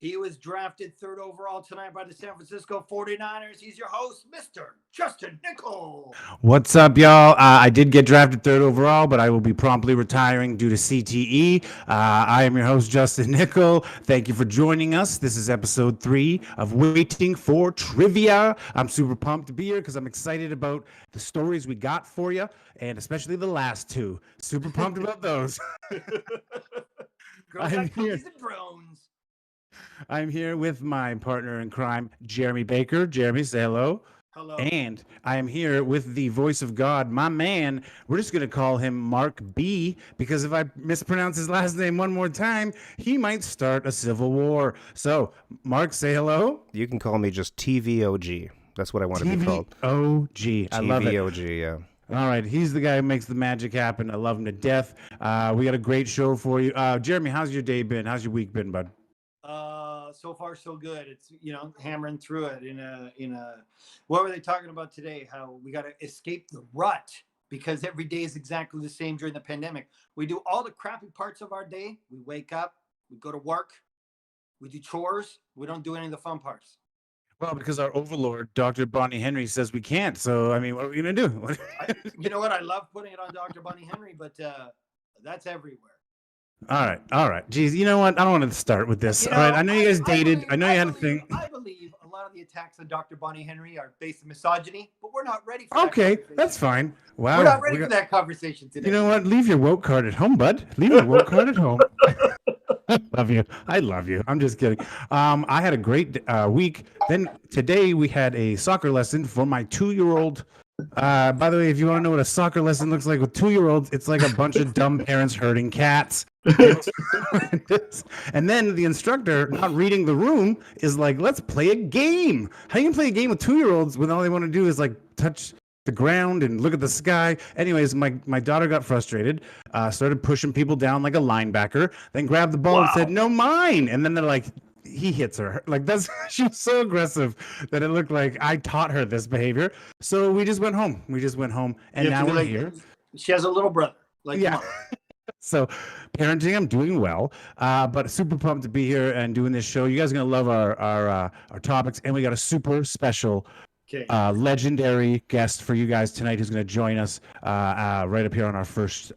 He was drafted 3rd overall tonight by the San Francisco 49ers. He's your host, Mr. Justin Nichol. What's up, y'all? I did get drafted 3rd overall, but I will be promptly retiring due to CTE. I am your host, Justin Nichol. Thank you for joining us. This is episode 3 of Waiting for Trivia. I'm super pumped to be here because I'm excited about the stories we got for you, and especially the last 2. Super pumped about those. Girls like cookies and drones. I'm here with my partner in crime, Jeremy Baker. Jeremy, say hello. Hello. And I am here with the voice of God, my man. We're just going to call him Mark B, because if I mispronounce his last name one more time, he might start a civil war. So, Mark, say hello. You can call me just TVOG. That's what I want to be called. TVOG. I love it. TVOG, yeah. All right, he's the guy who makes the magic happen. I love him to death. We got a great show for you. Jeremy, how's your day been? How's your week been, bud? So far so good. It's, hammering through it in a what were they talking about today? How we got to escape the rut because every day is exactly the same during the pandemic. We do all the crappy parts of our day. We wake up, we go to work, we do chores. We don't do any of the fun parts. Well, because our overlord, Dr. Bonnie Henry, says we can't. So, I mean, what are we going to do? You know what? I love putting it on Dr. Bonnie Henry, but that's everywhere. All right. Geez, you know what? I don't want to start with this. All right, I know you guys dated. I know you had a thing. I believe a lot of the attacks on Dr. Bonnie Henry are based on misogyny, but we're not ready for Okay, that's fine. Wow. We're not ready for that conversation today. You know what? Leave your woke card at home, bud. Leave your woke card at home. I love you. I'm just kidding. I had a great week. Then today we had a soccer lesson for my 2-year-old. By the way, if you want to know what a soccer lesson looks like with 2-year-olds, it's like a bunch of dumb parents herding cats. And then the instructor, not reading the room, is like, let's play a game. How you can play a game with 2-year-olds when all they want to do is like touch the ground and look at the sky? Anyways, my daughter got frustrated, started pushing people down like a linebacker, then grabbed the ball and said, no, mine. And then they're like, he hits her. Like, she was so aggressive that it looked like I taught her this behavior. So we just went home. And now we're here. She has a little brother. Yeah. So parenting, I'm doing well, but super pumped to be here and doing this show. You guys are going to love our topics. And we got a super special legendary guest for you guys tonight who's going to join us right up here on our first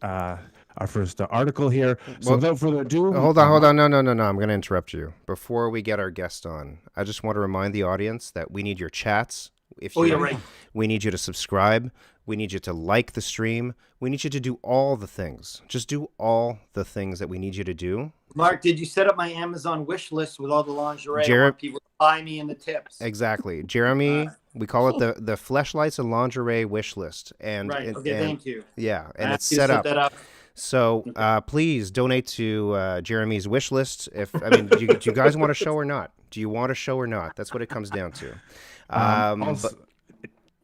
article here. So without further ado, hold on. No. I'm going to interrupt you. Before we get our guest on, I just want to remind the audience that we need your chats. You're right. We need you to subscribe. We need you to like the stream. We need you to do all the things. Just do all the things that we need you to do. Mark, did you set up my Amazon wish list with all the lingerie? I want people to buy me in the tips. Exactly. Jeremy, we call it the Fleshlights and Lingerie wish list. And, right. Thank you. Yeah, and it's set up. So please donate to Jeremy's wish list. Do you guys want a show or not? Do you want a show or not? That's what it comes down to.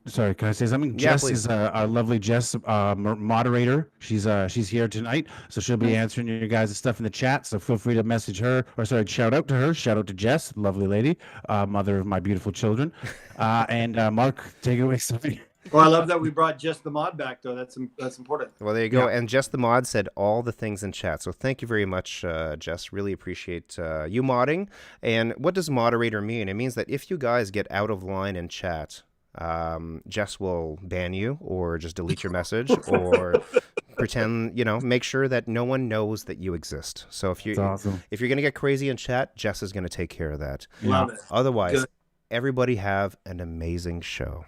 Sorry, can I say something? Yeah, Jess please. is our lovely Jess, moderator. She's here tonight, so she'll be answering your guys' stuff in the chat. So feel free to message her, shout out to her. Shout out to Jess, lovely lady, mother of my beautiful children. And Mark, take it away. Sorry. Well, I love that we brought Jess the mod back, though. That's important. Well, there you go. Yeah. And Jess the mod said all the things in chat. So thank you very much, Jess. Really appreciate you modding. And what does moderator mean? It means that if you guys get out of line in chat, Jess will ban you or just delete your message or pretend, make sure that no one knows that you exist. So if you're going to get crazy in chat, Jess is going to take care of that. Love it. Otherwise, everybody have an amazing show.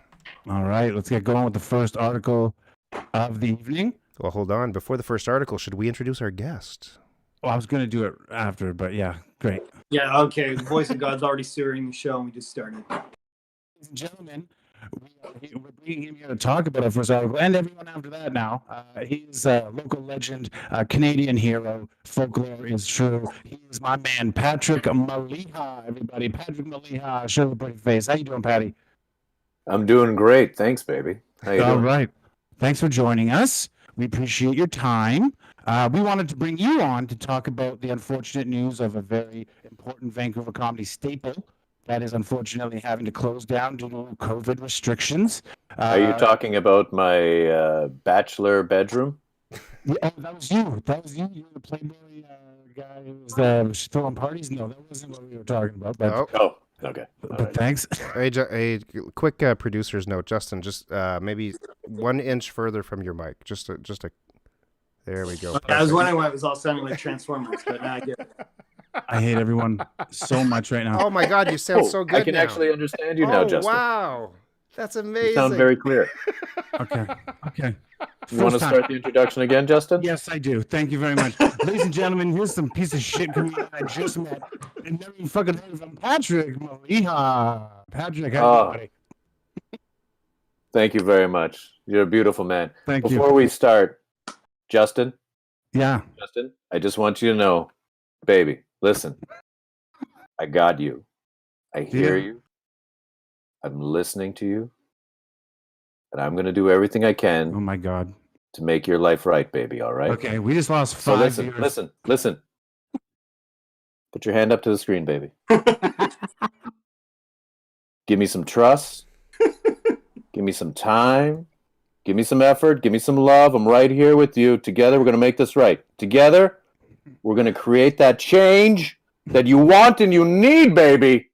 All right, let's get going with the first article of the evening. Well, hold on. Before the first article, should we introduce our guest? Well, I was going to do it after, but yeah, great. Yeah, okay. The voice of God's already steering the show, and we just started. Ladies and gentlemen, we're bringing him here to talk about our first article, and everyone after that now. He's a local legend, Canadian hero. Folklore is true. He is my man, Patrick Maliha, everybody. Patrick Maliha, show the pretty face. How you doing, Patty? I'm doing great. Thanks, baby. How you doing? All right. Thanks for joining us. We appreciate your time. We wanted to bring you on to talk about the unfortunate news of a very important Vancouver comedy staple that is unfortunately having to close down due to COVID restrictions. Are you talking about my bachelor bedroom? Yeah, oh, that was you. That was you. You were the Playboy guy who was throwing parties. No, that wasn't what we were talking about. But Oh, Oh, okay. All but right. thanks. a quick producer's note, Justin. Just maybe 1 inch further from your mic. Just a. There we go. Okay, I was Perfect. wondering why it was all sounding like Transformers, but now I get it. I hate everyone so much right now. Oh my God, you sound Oh, so good I can now. actually understand you now, Oh Justin. wow, that's amazing. You sound very clear. Okay. Okay. You want to First time. start the introduction again, Justin? Yes, I do. Thank you very much. Ladies and gentlemen, here's some piece of shit comedian I just met. And never even fucking heard of him. Patrick Maliha. Patrick, how you doing, buddy? Thank you very much. You're a beautiful man. Thank Before you. we start, Justin, Yeah. I just want you to know, baby, listen. I got you. I hear you. I'm listening to you. And I'm going to do everything I Oh can my God. to make your life right, baby, all right? Okay, we just lost So 5 viewers. listen. Put your hand up to the screen, baby. Give me some trust. Give me some time. Give me some effort. Give me some love. I'm right here with you. Together, we're going to make this right. Together, we're going to create that change that you want and you need, baby.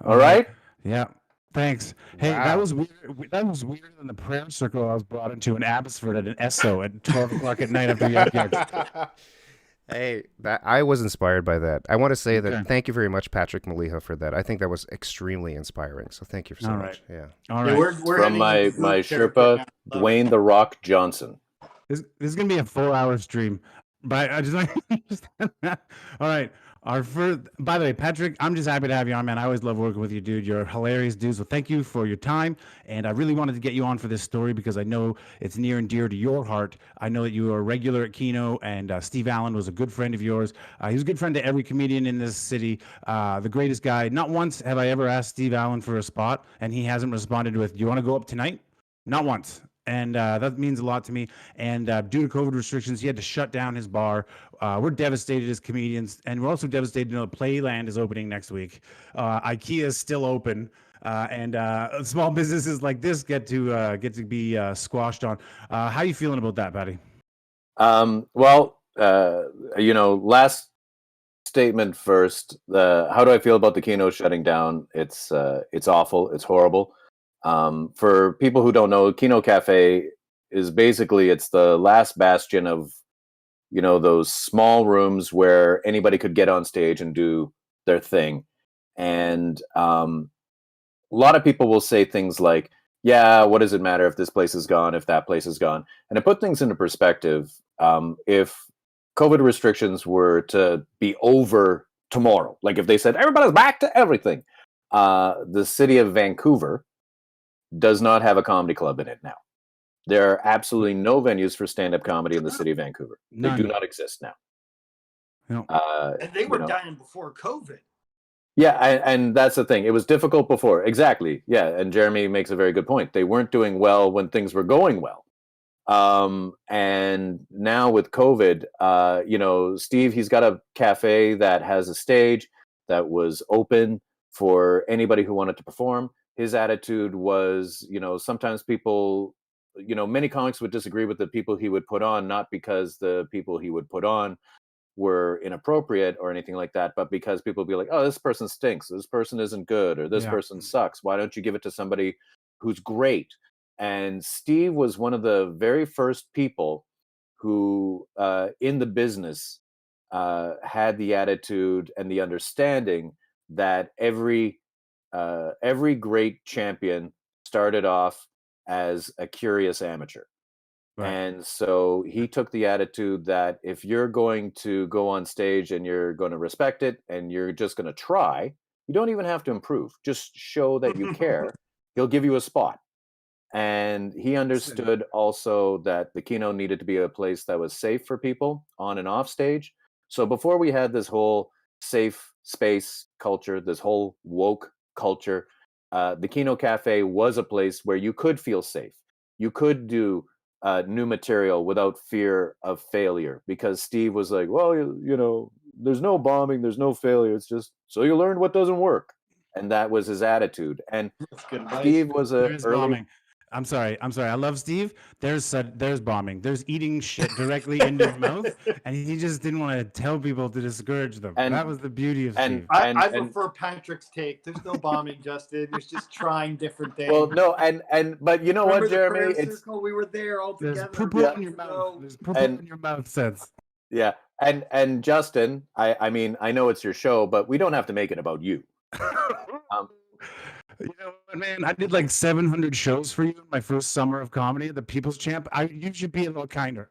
All right? Yeah. Thanks. Hey, Wow. that was weird. That was weirder than the prayer circle I was brought into in Abbotsford at an Esso at 12 o'clock at night after Yuck Yucks. Hey, I was inspired by that. I want to say that Okay. thank you very much, Patrick Maliha, for that. I think that was extremely inspiring. So thank you so All much. Yeah. All Yeah, right. we're From heading my into group Sherpa, therapy now. Love it. Dwayne The Rock Johnson. This is gonna be a 4-hour stream, but I just all right. Our first, by the way, Patrick, I'm just happy to have you on, man. I always love working with you, dude. You're hilarious, dude. So thank you for your time. And I really wanted to get you on for this story because I know it's near and dear to your heart. I know that you are a regular at Kino, and Steve Allen was a good friend of yours. He was a good friend to every comedian in this city. The greatest guy. Not once have I ever asked Steve Allen for a spot, and he hasn't responded with, "Do you want to go up tonight?" Not once. And that means a lot to me. And due to COVID restrictions, he had to shut down his bar. We're devastated as comedians, and we're also devastated to know Playland is opening next week. IKEA is still open, and small businesses like this get to be squashed on. How you feeling about that, Patty? Well, last statement first. How do I feel about the Kino shutting down? It's awful. It's horrible. For people who don't know, Kino Cafe is basically it's the last bastion of those small rooms where anybody could get on stage and do their thing. And a lot of people will say things like, yeah, what does it matter if this place is gone, if that place is gone? And to put things into perspective, if COVID restrictions were to be over tomorrow, like if they said everybody's back to everything, the city of Vancouver does not have a comedy club in it now. There are absolutely no venues for stand-up comedy in the city of Vancouver. They do None. not exist now. No. And they were dying before COVID. Yeah, and that's the thing. It was difficult before. Exactly. Yeah, and Jeremy makes a very good point. They weren't doing well when things were going well. And now with COVID, Steve, he's got a cafe that has a stage that was open for anybody who wanted to perform. His attitude was, sometimes people, many comics would disagree with the people he would put on, not because the people he would put on were inappropriate or anything like that, but because people would be like, oh, this person stinks, this person isn't good, or this person sucks. Why don't you give it to somebody who's great? And Steve was one of the very first people who, in the business, had the attitude and the understanding that every great champion started off as a curious amateur. Right. And so he took the attitude that if you're going to go on stage and you're going to respect it and you're just going to try, you don't even have to improve. Just show that you care. He'll give you a spot. And he understood also that the Kino needed to be a place that was safe for people on and off stage. So before we had this whole safe space culture, this whole woke culture, the Kino Cafe was a place where you could feel safe. You could do new material without fear of failure, because Steve was like, well, there's no bombing, there's no failure. It's just so you learn what doesn't work. And that was his attitude. And Steve was There is bombing. I'm sorry. I love Steve. There's bombing. There's eating shit directly into your mouth, and he just didn't want to tell people to discourage them. And- That was the beauty of and- Steve. I prefer Patrick's take. There's no bombing, Justin. There's just trying different things. Well, no, but you know Remember what, the Jeremy? prayer circle? We were there all There's together. poo-poo Yeah. in your mouth. So- There's poo-poo And- in your mouth sense. Yeah, and Justin, I mean, I know it's your show, but we don't have to make it about you. You know what, man? I did like 700 shows for you in my first summer of comedy, the People's Champ. You should be a little kinder.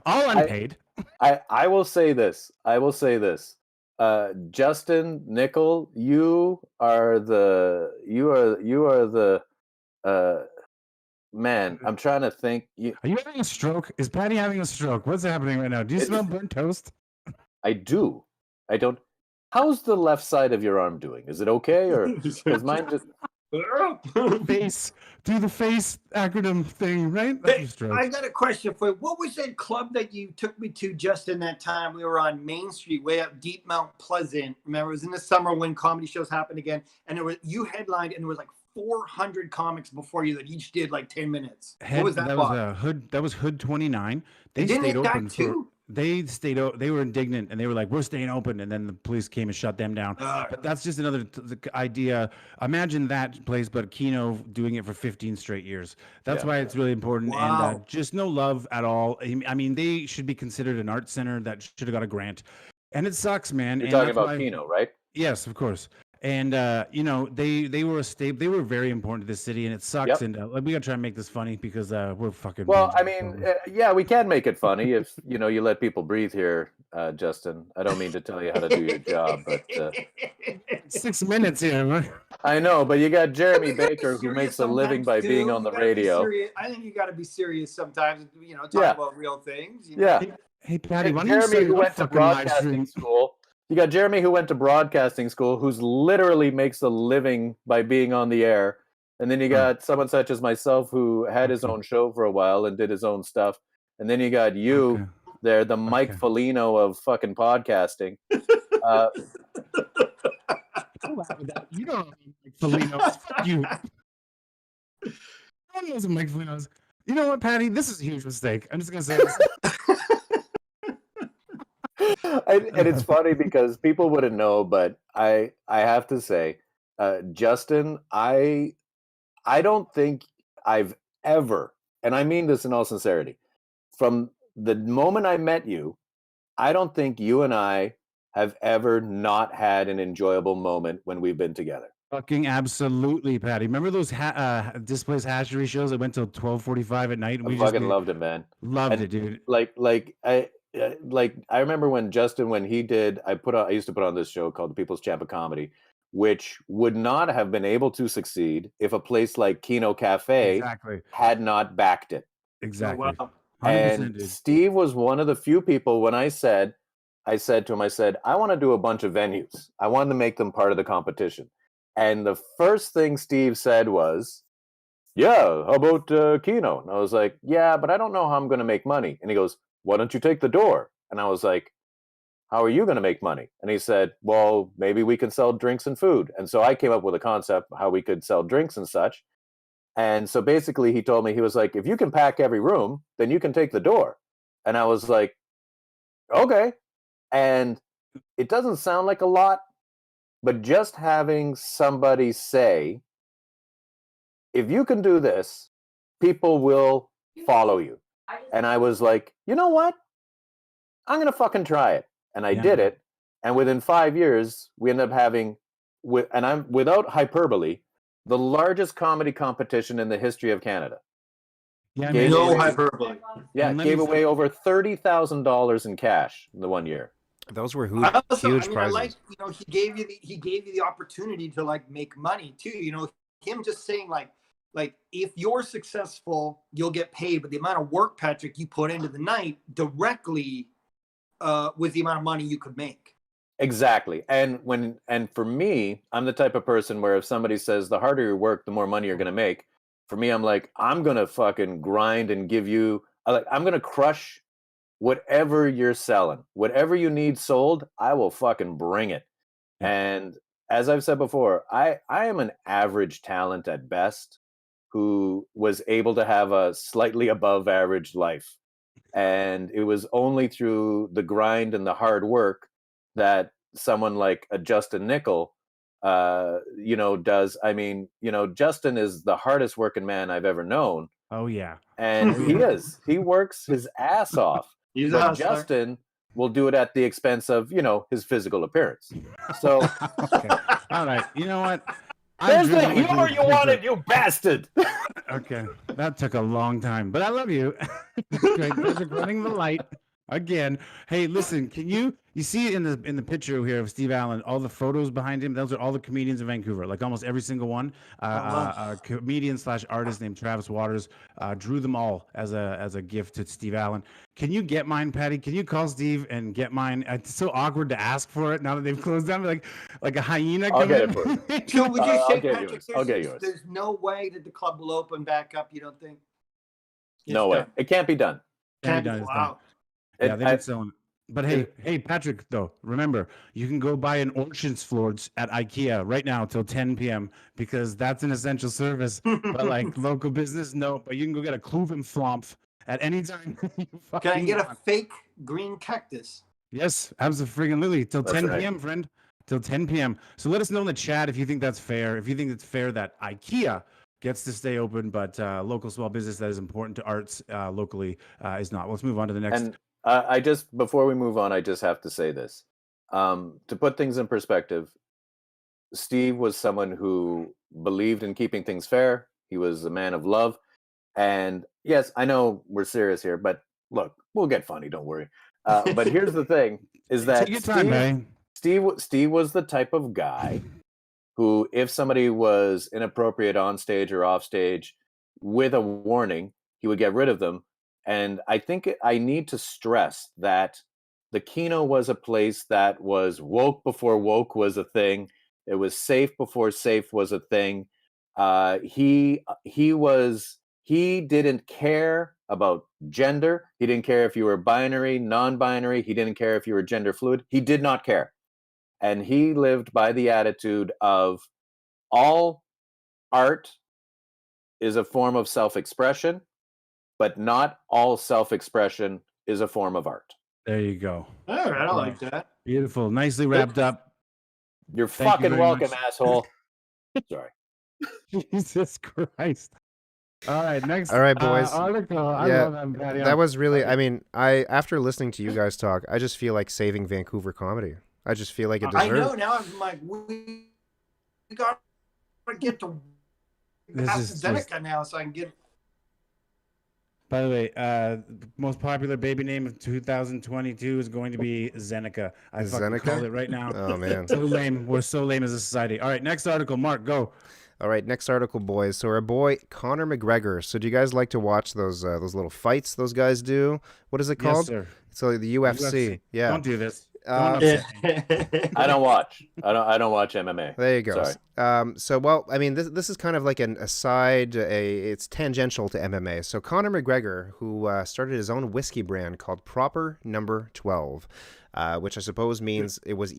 All unpaid. I will say this. Justin, Nichol, you are the man. I'm trying to think. Are you having a stroke? Is Patty having a stroke? What's happening right now? Do you smell burnt toast? I do. I don't. How's the left side of your arm doing? Is it okay, or is mine just? Face. Do the face acronym thing, right? That's a stroke. I got a question for you. What was that club that you took me to, Justin, that time? We were on Main Street, way up Deep Mount Pleasant. Remember, it was in the summer when comedy shows happened again. And you headlined, and there was like 400 comics before you that each did like 10 minutes. What was that? That was Hood 29. They Didn't stayed it die open too? They were indignant, and they were like, we're staying open, and then the police came and shut them down. But that's just another idea. Imagine that place, but Kino doing it for 15 straight years. That's why it's really important. Wow. And just no love at all. I mean, they should be considered an art center that should have got a grant. And it sucks, man. You're And talking that's about why- Kino, right? Yes, of course. And you know, they were they were very important to the city, and it sucks. Yep. And we gotta try and make this funny because we're fucking. Well, I raging. mean, yeah, we can make it funny if you let people breathe here, Justin. I don't mean to tell you how to do your job, but 6 minutes here. Right? I know. But you got Jeremy Baker, who Serious makes a living sometimes, by too. being on the You gotta be radio. serious. I think you got to be serious sometimes. Talk Yeah. about real things. Yeah. Hey, Patty, And why don't you Jeremy, start who your went to fucking live broadcasting stream? school. You got Jeremy, who went to broadcasting school, who's literally makes a living by being on the air. And then you got someone such as myself, who had his own show for a while and did his own stuff. And then you got you Okay. there, the Mike Okay. Foligno of fucking podcasting. Don't laugh at that. You don't know Mike Foligno's. Fuck you. No one knows who Mike Foligno's. You know what, Patty? This is a huge mistake. I'm just gonna say this. And it's funny because people wouldn't know, but I have to say, Justin, I don't think I've ever, and I mean this in all sincerity, from the moment I met you, I don't think you and I have ever not had an enjoyable moment when we've been together. Fucking absolutely, Patty. Remember those Displays Hatchery shows that went till 12:45 at night? And I fucking loved it, man. loved and it, dude. I remember when Justin, when he did, I used to put on this show called The People's Champ of Comedy, which would not have been able to succeed if a place like Kino Cafe Exactly. had not backed it. Exactly. Wow. 100%, And dude. Steve was one of the few people, when I said to him, I want to do a bunch of venues. I wanted to make them part of the competition. And the first thing Steve said was, yeah, how about Kino? And I was like, yeah, but I don't know how I'm going to make money. And he goes, why don't you take the door? And I was like, how are you going to make money? And he said, well, maybe we can sell drinks and food. And so I came up with a concept how we could sell drinks and such. And so basically he told me, he was like, if you can pack every room, then you can take the door. And I was like, okay. And it doesn't sound like a lot, but just having somebody say, if you can do this, people will follow you. And I was like, you know what? I'm going to fucking try it. And I did it. And within 5 years, we ended up having, and I'm without hyperbole, the largest comedy competition in the history of Canada. Yeah, Gave man. No away- hyperbole. Yeah, And let gave me away over $30,000 in cash in the 1 year. Those were I also, huge I mean, prizes. I like, he gave you the opportunity to like make money too. Him just saying like if you're successful, you'll get paid. But the amount of work, Patrick, you put into the night directly was the amount of money you could make. Exactly. And for me, I'm the type of person where if somebody says the harder you work, the more money you're going to make. For me, I'm like, I'm going to fucking grind and give you, I'm going to crush whatever you're selling. Whatever you need sold, I will fucking bring it. And as I've said before, I am an average talent at best. who was able to have a slightly above average life. And it was only through the grind and the hard work that someone like a Justin Nichol, does. I mean, Justin is the hardest working man I've ever known. Oh yeah. And he works his ass off. He's a But hustler. Justin will do it at the expense of, his physical appearance. So Okay. All right. You know what? there's the driven like humor a you wanted, you bastard. Okay, that took a long time, but I love you. Great, Patrick running the light again. Hey, listen, can you see in the picture here of Steve Allen, all the photos behind him? Those are all the comedians in Vancouver, like almost every single one. A comedian / artist named Travis Waters drew them all as a gift to Steve Allen. Can you get mine, Patty? Can you call Steve and get mine? It's so awkward to ask for it now that they've closed down, like a hyena. I'll get in. it for you. So would you I'll say, get Patrick, yours. I'll get yours. there's no way that the club will open back up, you don't think? No way. It can't be done. Can't be done, it's done. Wow. Yeah, they've been selling it. But hey, Patrick, though, remember, you can go buy an Oceansfjords at IKEA right now till 10 p.m. because that's an essential service. But like local business, no. But you can go get a Kluvenflomp at any time. Can I get a fake green cactus? Yes, absolutely. Till That's 10 right. p.m., friend. Till 10 p.m. So let us know in the chat if you think that's fair. If you think it's fair that IKEA gets to stay open, but local small business that is important to arts locally is not. Let's move on to the next. And before we move on, I just have to say this. To put things in perspective, Steve was someone who believed in keeping things fair. He was a man of love. And yes, I know we're serious here, but look, we'll get funny, don't worry. But here's the thing, is that Take your time, man. Steve was the type of guy who, if somebody was inappropriate on stage or off stage with a warning, he would get rid of them. And I think I need to stress that the Kino was a place that was woke before woke was a thing. It was safe before safe was a thing. He didn't care about gender. He didn't care if you were binary, non-binary. He didn't care if you were gender fluid. He did not care. And he lived by the attitude of all art is a form of self-expression, but not all self-expression is a form of art. There you go. All right, I like that. Beautiful. Nicely wrapped up. You're Thank you fucking very welcome, much. asshole. Sorry. Jesus Christ. All right, next. All right, boys. Article. I Yeah, love that, Patty. That was really, I mean, after listening to you guys talk, I just feel like saving Vancouver comedy. I just feel like it I deserves. know. Now I'm like, we got to get to This is AstraZeneca now, so I can get. By the way, most popular baby name of 2022 is going to be Zeneca. I fucking Zeneca? called it right now. Oh man. So lame. We're so lame as a society. All right, next article. Mark, go. All right, next article, boys. So our boy Conor McGregor. So do you guys like to watch those little fights those guys do? What is it Yes, called? sir. So the UFC. Yeah. Don't do this. Uh, Don't upset me. I don't watch. I don't watch MMA. There you go. Sorry. So, well, I mean, this is kind of like an aside. It's tangential to MMA. So, Conor McGregor, who started his own whiskey brand called Proper Number 12, which I suppose means it was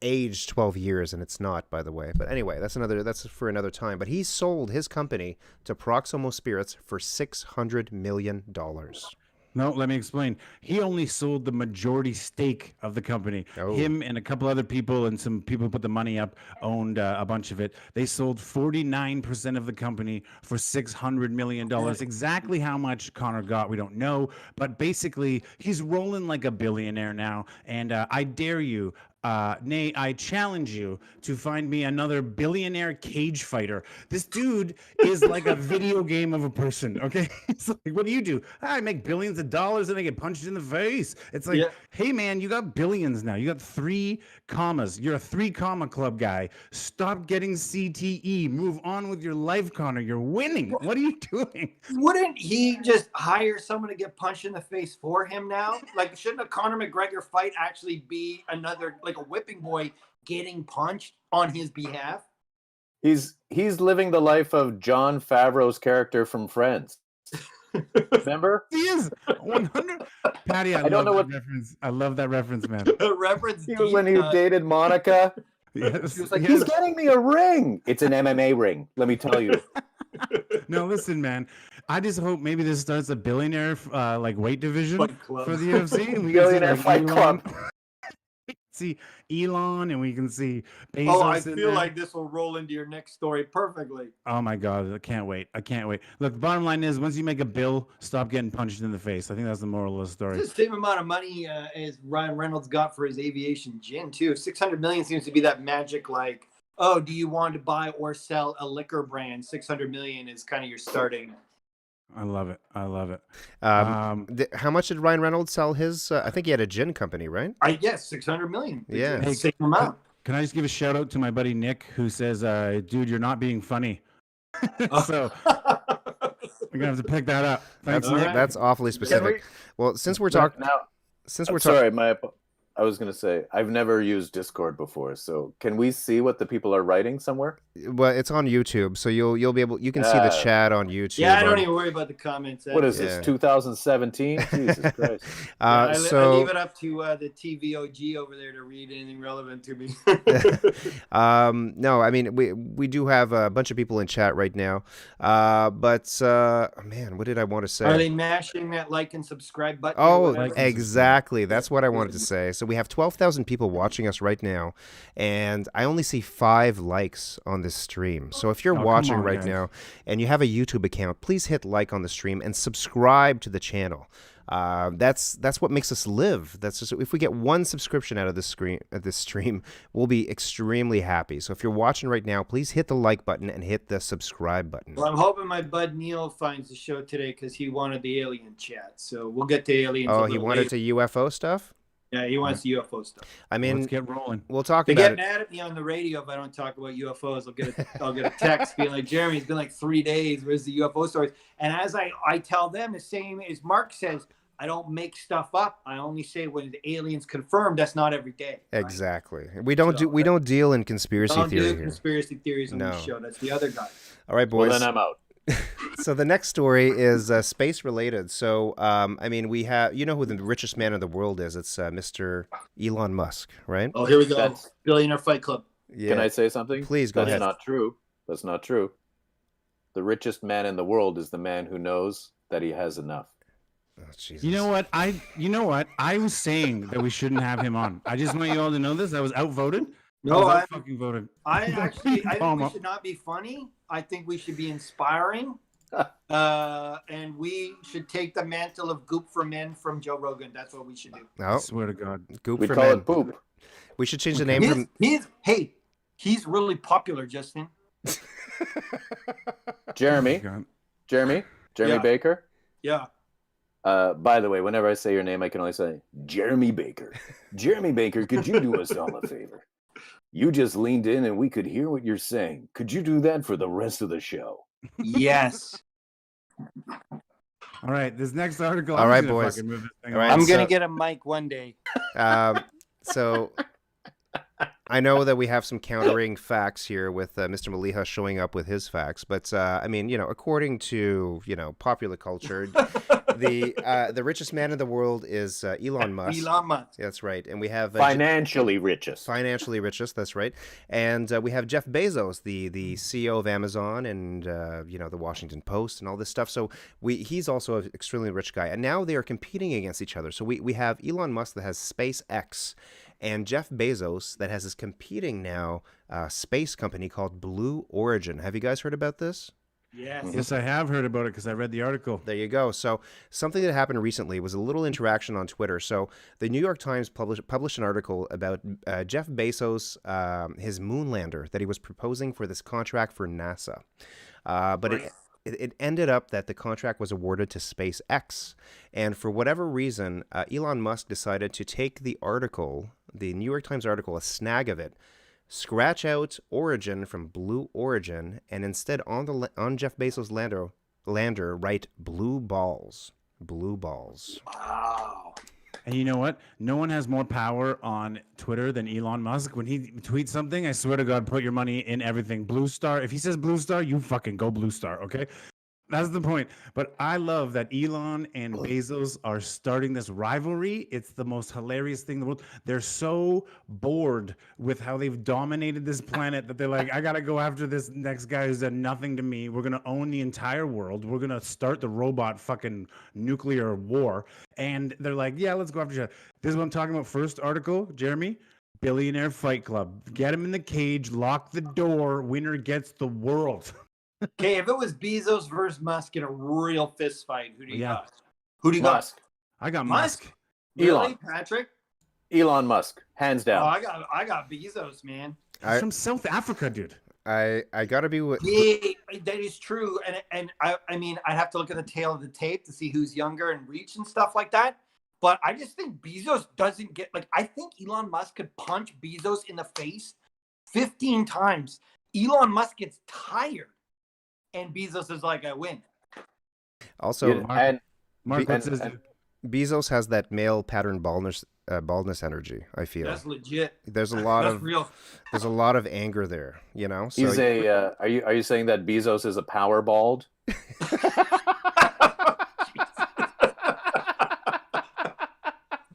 aged 12 years, and it's not, by the way. But anyway, that's for another time. But he sold his company to Proximo Spirits for $600 million. No, let me explain. He only sold the majority stake of the company. Oh. Him and a couple other people and some people who put the money up owned a bunch of it. They sold 49% of the company for $600 million. Exactly how much Conor got, we don't know. But basically, he's rolling like a billionaire now. And I dare you, nay, I challenge you to find me another billionaire cage fighter. This dude is like a video game of a person, okay? It's like, what do? I make billions of dollars and I get punched in the face. It's like, hey, man, you got billions now. You got 3 commas. You're a 3 comma club guy. Stop getting CTE. Move on with your life, Conor. You're winning. What are you doing? Wouldn't he just hire someone to get punched in the face for him now? Like, shouldn't a Conor McGregor fight actually be another, like a whipping boy getting punched on his behalf? He's living the life of John Favreau's character from Friends. Remember? He is 100. Patty, I don't love know that what- reference. I love that reference, man. Reference He was when he dated Monica. Yes, He was like, yes. he's getting me a ring. It's an MMA ring, let me tell you. No, listen, man. I just hope maybe this starts a billionaire like weight division Fight Club. for the UFC. And we Billionaire can see like Fight Elon. Club. See Elon, and we can see Bezos. Oh, I in feel there. like this will roll into your next story perfectly. Oh my god, I can't wait. I can't wait. Look, the bottom line is once you make a bill, stop getting punched in the face. I think that's the moral of the story. It's the same amount of money as Ryan Reynolds got for his aviation gin too. 600 million seems to be that magic. Like, oh, do you want to buy or sell a liquor brand? 600 million is kind of your starting. I love it. I love it. How much did Ryan Reynolds sell his? I think he had a gin company, right? I guess 600 million. Yeah. It's the same amount. Can I just give a shout out to my buddy Nick, who says, "Dude, you're not being funny." So we're gonna have to pick that up. Thanks, Nick. That's awfully specific. Well, since we're talking now, sorry, I was going to say, I've never used Discord before, so can we see what the people are writing somewhere? Well, it's on YouTube, so you'll be able. You can see the chat on YouTube. Yeah, I don't even worry about the comments. What is this, 2017? Jesus Christ. I So leave it up to the TVOG over there to read anything relevant to me. no, I mean we do have a bunch of people in chat right now, but man, what did I want to say? Are they mashing that like and subscribe button? Oh, or whatever? exactly. That's what I wanted to say. So we have 12,000 people watching us right now, and I only see 5 likes on this stream. So if you're come watching on, right guys. now and you have a YouTube account, please hit like on the stream and subscribe to the channel. That's what makes us live. That's just, if we get 1 subscription out of this stream, we'll be extremely happy. So if you're watching right now, please hit the like button and hit the subscribe button. Well, I'm hoping my bud Neil finds the show today because he wanted the alien chat. So we'll get to aliens. Oh, a he little wanted later. to UFO stuff? Yeah, he wants the UFO stuff. I mean, Let's get rolling. we'll talk They about get it. mad at me on the radio if I don't talk about UFOs. I'll get a text being like, Jeremy, it's been like 3 days. Where's the UFO stories? And as I tell them the same as Mark says, I don't make stuff up. I only say when the aliens confirmed. That's not every day. Right? Exactly. We don't deal in conspiracy Don't theory do here. conspiracy theories on No. this show. That's the other guy. All right, boys. Well, then I'm out. So the next story is space related. So I mean, we have, you know who the richest man in the world is? It's Mr. Elon Musk, right? Oh, here we go. That's- Billionaire Fight Club. Yeah. Can I say something? Please go That's ahead. not true. That's not true. The richest man in the world is the man who knows that he has enough. Oh, Jesus. You know what? I was saying that we shouldn't have him on. I just want you all to know this. I was outvoted. No, I I was fucking voted. think Obama. we should not be funny. I think we should be inspiring. And we should take the mantle of Goop for Men from Joe Rogan. That's what we should do. I Oh, swear to God. goop We for call men. it poop. We should change the name from. He's really popular, Justin. Jeremy, God. Jeremy Yeah. Baker. Yeah. By the way, whenever I say your name, I can only say Jeremy Baker. Jeremy Baker, could you do us all a favor? You just leaned in and we could hear what you're saying. Could you do that for the rest of the show? Yes. All right, this next article. All I'm right, just gonna boys. fucking move this thing All right, along. I'm so- gonna get a mic one day. So I know that we have some countering facts here with Mr. Maliha showing up with his facts, but I mean, you know, according to popular culture, the richest man in the world is Elon Musk. Elon Musk. That's right, and we have Financially richest. financially richest. That's right, and we have Jeff Bezos, the CEO of Amazon, and the Washington Post, and all this stuff. So he's also an extremely rich guy, and now they are competing against each other. So we have Elon Musk that has SpaceX, and Jeff Bezos that has his competing now space company called Blue Origin. Have you guys heard about this? Yes. Yes, I have heard about it because I read the article. There you go. So something that happened recently was a little interaction on Twitter. So the New York Times published an article about Jeff Bezos, his moon lander that he was proposing for this contract for NASA. But it ended up that the contract was awarded to SpaceX. And for whatever reason, Elon Musk decided to take the article, the New York Times article, a snag of it, scratch out Origin from Blue Origin, and instead on Jeff Bezos' lander write blue balls. Blue balls. Wow. And you know what? No one has more power on Twitter than Elon Musk. When he tweets something, I swear to God, put your money in everything. Blue Star. If he says Blue Star, you fucking go Blue Star, okay? That's the point. But I love that Elon and Bezos are starting this rivalry. It's the most hilarious thing in the world. They're so bored with how they've dominated this planet that they're like, I got to go after this next guy who's done nothing to me. We're going to own the entire world. We're going to start the robot fucking nuclear war. And they're like, yeah, let's go after each other. This is what I'm talking about. First article, Jeremy. Billionaire Fight Club. Get him in the cage, lock the door, winner gets the world. Okay, if it was Bezos versus Musk in a real fist fight, who do you Yeah. got? Who do you got? Musk. I got Musk? Musk. Really, Elon. Patrick? Elon Musk, hands Oh, down. I got Bezos, man. He's from South Africa, dude. I gotta be with. Yeah, that is true. And I mean, I'd have to look at the tail of the tape to see who's younger and reach and stuff like that. But I just think Bezos doesn't get I think Elon Musk could punch Bezos in the face 15 times. Elon Musk gets tired, and Bezos is like, I win. Also, and Mark, what's his? Bezos has that male pattern baldness energy. I feel That's legit. there's a lot That's of real. there's a lot of anger there. You know, so he's a. Are you saying that Bezos is a power bald?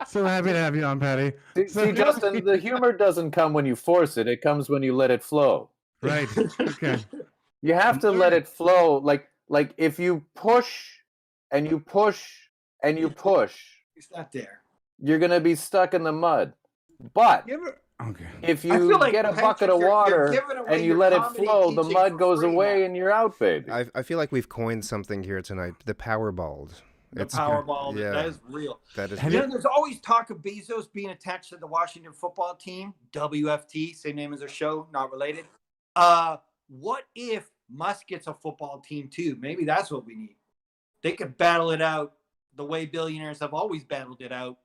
So happy to have you on, Patty. See, Justin, the humor doesn't come when you force it. It comes when you let it flow. Right. Okay. You have to let it flow. Like if you push and you push and you push, He's not there. you're gonna be stuck in the mud. But Okay. if I you feel like, get a Patrick, bucket of you're water giving away and you your let it comedy flow, the teaching mud for goes free away now. and you're out, baby. I feel like we've coined something here tonight. The power bald. The Powerball, yeah. that is real. That is. Have You know, there's always talk of Bezos being attached to the Washington football team, WFT, same name as their show, not related. What if Musk gets a football team too? Maybe that's what we need. They could battle it out the way billionaires have always battled it out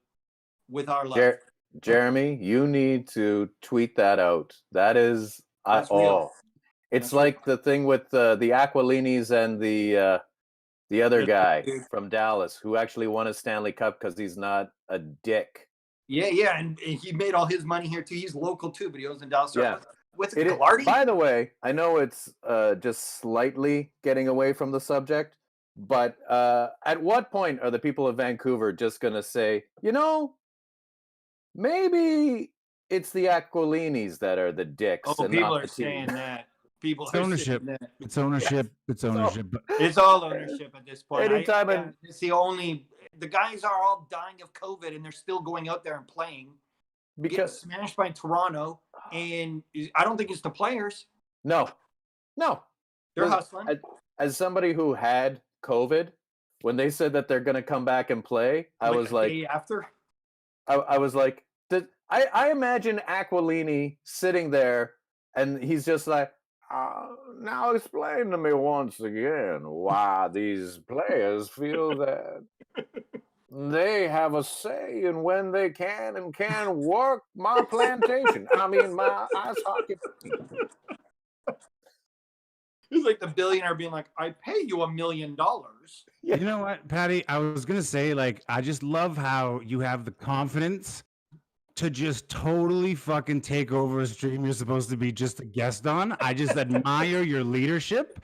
with our love. Jeremy, you need to tweet that out. That is, That's real. it's That's like the thing with the Aquilinis and the other guy from Dallas who actually won a Stanley Cup because he's not a dick. Yeah, and he made all his money here too. He's local too, but he owns in Dallas. Yeah. What's it, Gallardi? By the way, I know it's just slightly getting away from the subject, but at what point are the people of Vancouver just going to say, you know, maybe it's the Aquilinis that are the dicks? Oh, and people not are the team? saying that. People It's are ownership. saying that. It's ownership. It's ownership. It's all ownership at this point. Anytime It's the only. The guys are all dying of COVID, and they're still going out there and playing. Getting Because smashed by Toronto, and I don't think it's the players. no. They're Listen, hustling. As somebody who had COVID, when they said that they're going to come back and play, I was a like, day after. I was like, I imagine Aquilini sitting there, and he's just like, now explain to me once again why these players feel that they have a say in when they can and can't work my plantation. I mean, my ice hockey. It's like the billionaire being like, "I pay you $1 million." You know what, Patty? I was gonna say, like, I just love how you have the confidence to just totally fucking take over a stream you're supposed to be just a guest on. I just admire your leadership.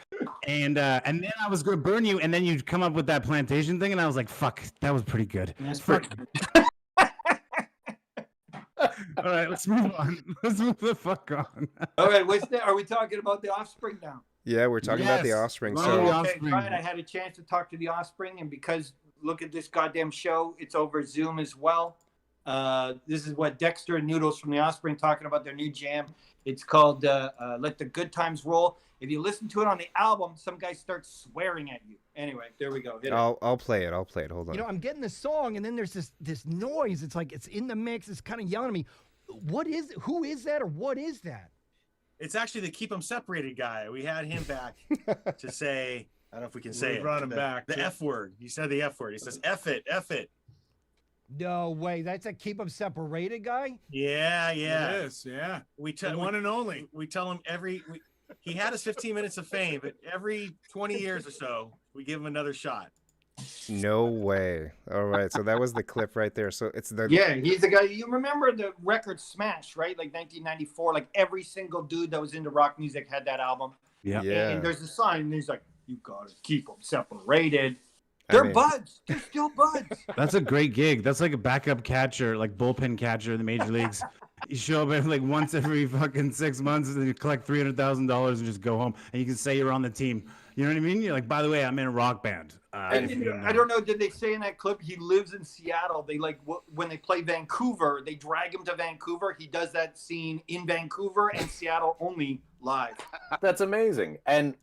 And then I was gonna burn you, and then you'd come up with that plantation thing, and I was like, fuck, that was pretty good. That's Fuck. pretty All right, let's move on. Let's move the fuck on. All right, are we talking about the offspring now? Yeah, we're talking about the Yes. offspring. Right. So The Okay, offspring. right. I had a chance to talk to the offspring, and because look at this goddamn show, it's over Zoom as well. This is what Dexter and Noodles from the Offspring talking about their new jam. It's called "Let the Good Times Roll." If you listen to it on the album, some guy starts swearing at you. Anyway, there we go. Hit it. I'll play it. Hold on. You know, I'm getting the song, and then there's this noise. It's like it's in the mix. It's kind of yelling at me. What is? Who is that, or what is that? It's actually the Keep 'Em Separated guy. We had him back to say, I don't know if we can say We it. brought him back, The too. F word. He said the F word. He says, F it, F it. No way. That's a keep 'em separated guy. Yeah. It is, yeah. We The tell one and only. We tell him he had his 15 minutes of fame, but every 20 years or so, we give him another shot. No way. All right, so that was the clip right there. So it's the Yeah, he's the guy. You remember the record Smash, right? Like 1994. Like every single dude that was into rock music had that album. Yeah. yeah. And there's a sign, and he's like, You gotta keep them separated. They're mean- buds. They're still buds. That's a great gig. That's like a backup catcher, like bullpen catcher in the major leagues. You show up like once every fucking 6 months and then you collect $300,000 and just go home and you can say you're on the team. You know what I mean? You're like, by the way, I'm in a rock band. And I don't know. Did they say in that clip he lives in Seattle? They like when they play Vancouver, they drag him to Vancouver. He does that scene in Vancouver and Seattle only live. That's amazing. And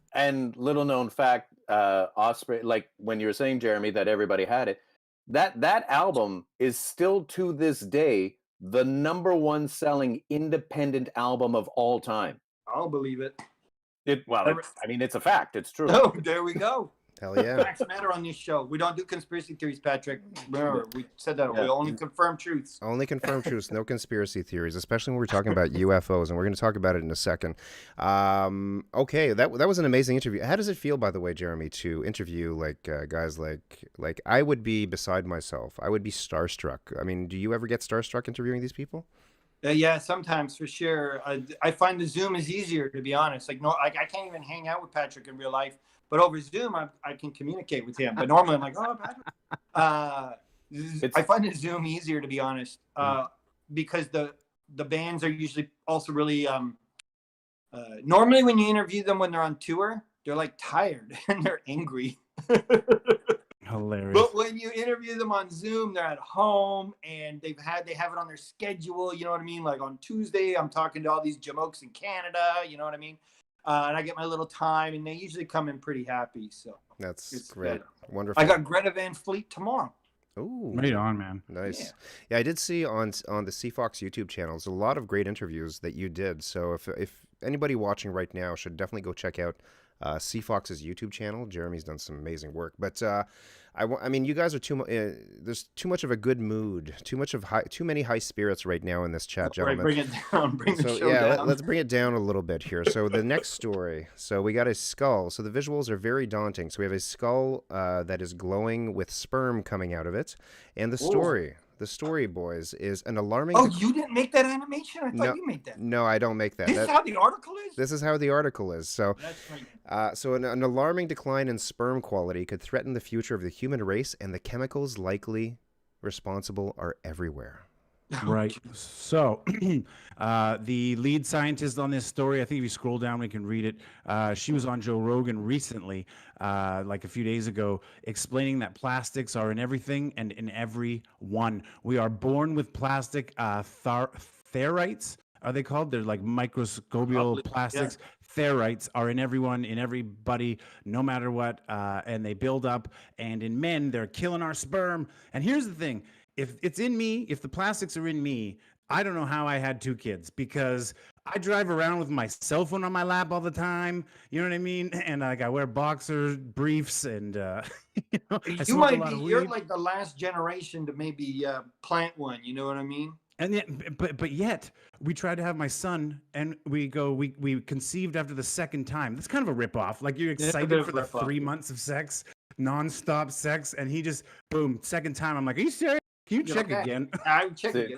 little known fact, Osprey, like when you were saying, Jeremy, that everybody had it, that album is still to this day the #1 selling independent album of all time. I'll believe it. I mean, it's a fact. It's true. Oh, there we go. Hell yeah. Facts matter on this show. We don't do conspiracy theories, Patrick. Remember, we said that. Yeah. We only confirm truths. Only confirmed truths, no conspiracy theories, especially when we're talking about UFOs, and we're going to talk about it in a second. Okay, that was an amazing interview. How does it feel, by the way, Jeremy, to interview like guys like I would be beside myself. I would be starstruck. I mean, do you ever get starstruck interviewing these people? Yeah, sometimes for sure. I find the Zoom is easier, to be honest. Like, no, I can't even hang out with Patrick in real life, but over Zoom, I can communicate with him. But normally, I'm like, oh, Patrick. I find the Zoom easier, to be honest, because the bands are usually also really. Normally, when you interview them when they're on tour, they're like tired and they're angry. Hilarious. But when you interview them on Zoom, they're at home and they have it on their schedule. You know what I mean? Like on Tuesday, I'm talking to all these jamokes in Canada. You know what I mean? And I get my little time, and they usually come in pretty happy. So That's great. Wonderful. I got Greta Van Fleet tomorrow. Ooh. Right on, man. Nice. Yeah, I did see on the CFox YouTube channels a lot of great interviews that you did. So if anybody watching right now should definitely go check out CFox's YouTube channel. Jeremy's done some amazing work. But I mean, you guys are there's too much of a good mood, too many high spirits right now in this chat, gentlemen. Right, bring it down. Bring the show down. Let's bring it down a little bit here. So the next story. So we got a skull. So the visuals are very daunting. So we have a skull that is glowing with sperm coming out of it, and the story. The story, boys, is an alarming... Oh, you didn't make that animation? I thought you made that. No, I don't make that. This is how the article is? This is how the article is. So, That's right. so an alarming decline in sperm quality could threaten the future of the human race, and the chemicals likely responsible are everywhere. Right. So, the lead scientist on this story, I think if you scroll down, we can read it. She was on Joe Rogan recently, like a few days ago, explaining that plastics are in everything and in every one. We are born with plastic ferrites. Are they called? They're like microscopial plastics. Yeah. Ferrites are in everyone, in everybody, no matter what, and they build up. And in men, they're killing our sperm. And here's the thing. If it's in me, if the plastics are in me, I don't know how I had 2 kids, because I drive around with my cell phone on my lap all the time. You know what I mean? And like I wear boxers, briefs, and you might be. You're like the last generation to maybe plant one. You know what I mean? And yet, but yet we tried to have my son, and we conceived after the second time. That's kind of a ripoff. Like you're excited for the 3 months of sex, nonstop sex, and he just boom, second time. I'm like, are you serious? Can you check again? I check again.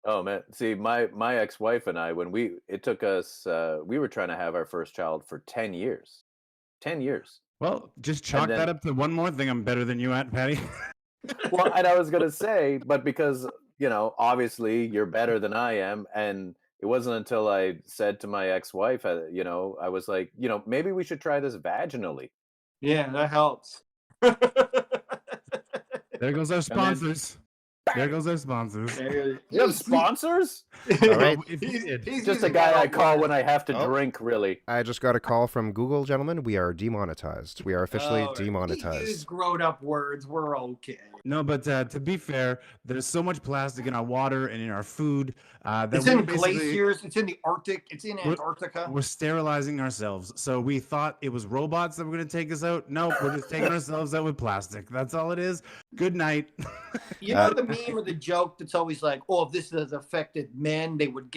Oh man, see, my ex-wife and I, when it took us, we were trying to have our first child for 10 years. 10 years. Well, just chalk that up to one more thing I'm better than you at, Patty. Well, and I was gonna say, but because obviously you're better than I am, and it wasn't until I said to my ex-wife, I was like, maybe we should try this vaginally. Yeah, that helps. There goes our sponsors. There goes our sponsors. You have sponsors? All right. He's just a guy I call when I have to drink, really. I just got a call from Google, gentlemen. We are demonetized. We are officially demonetized. We use grown-up words. We're okay. No, but to be fair, there's so much plastic in our water and in our food. That it's in glaciers. It's in the Arctic. It's in Antarctica. We're sterilizing ourselves. So we thought it was robots that were going to take us out. Nope, we're just taking ourselves out with plastic. That's all it is. Good night. You know the meme or the joke that's always like, oh, if this has affected men, they would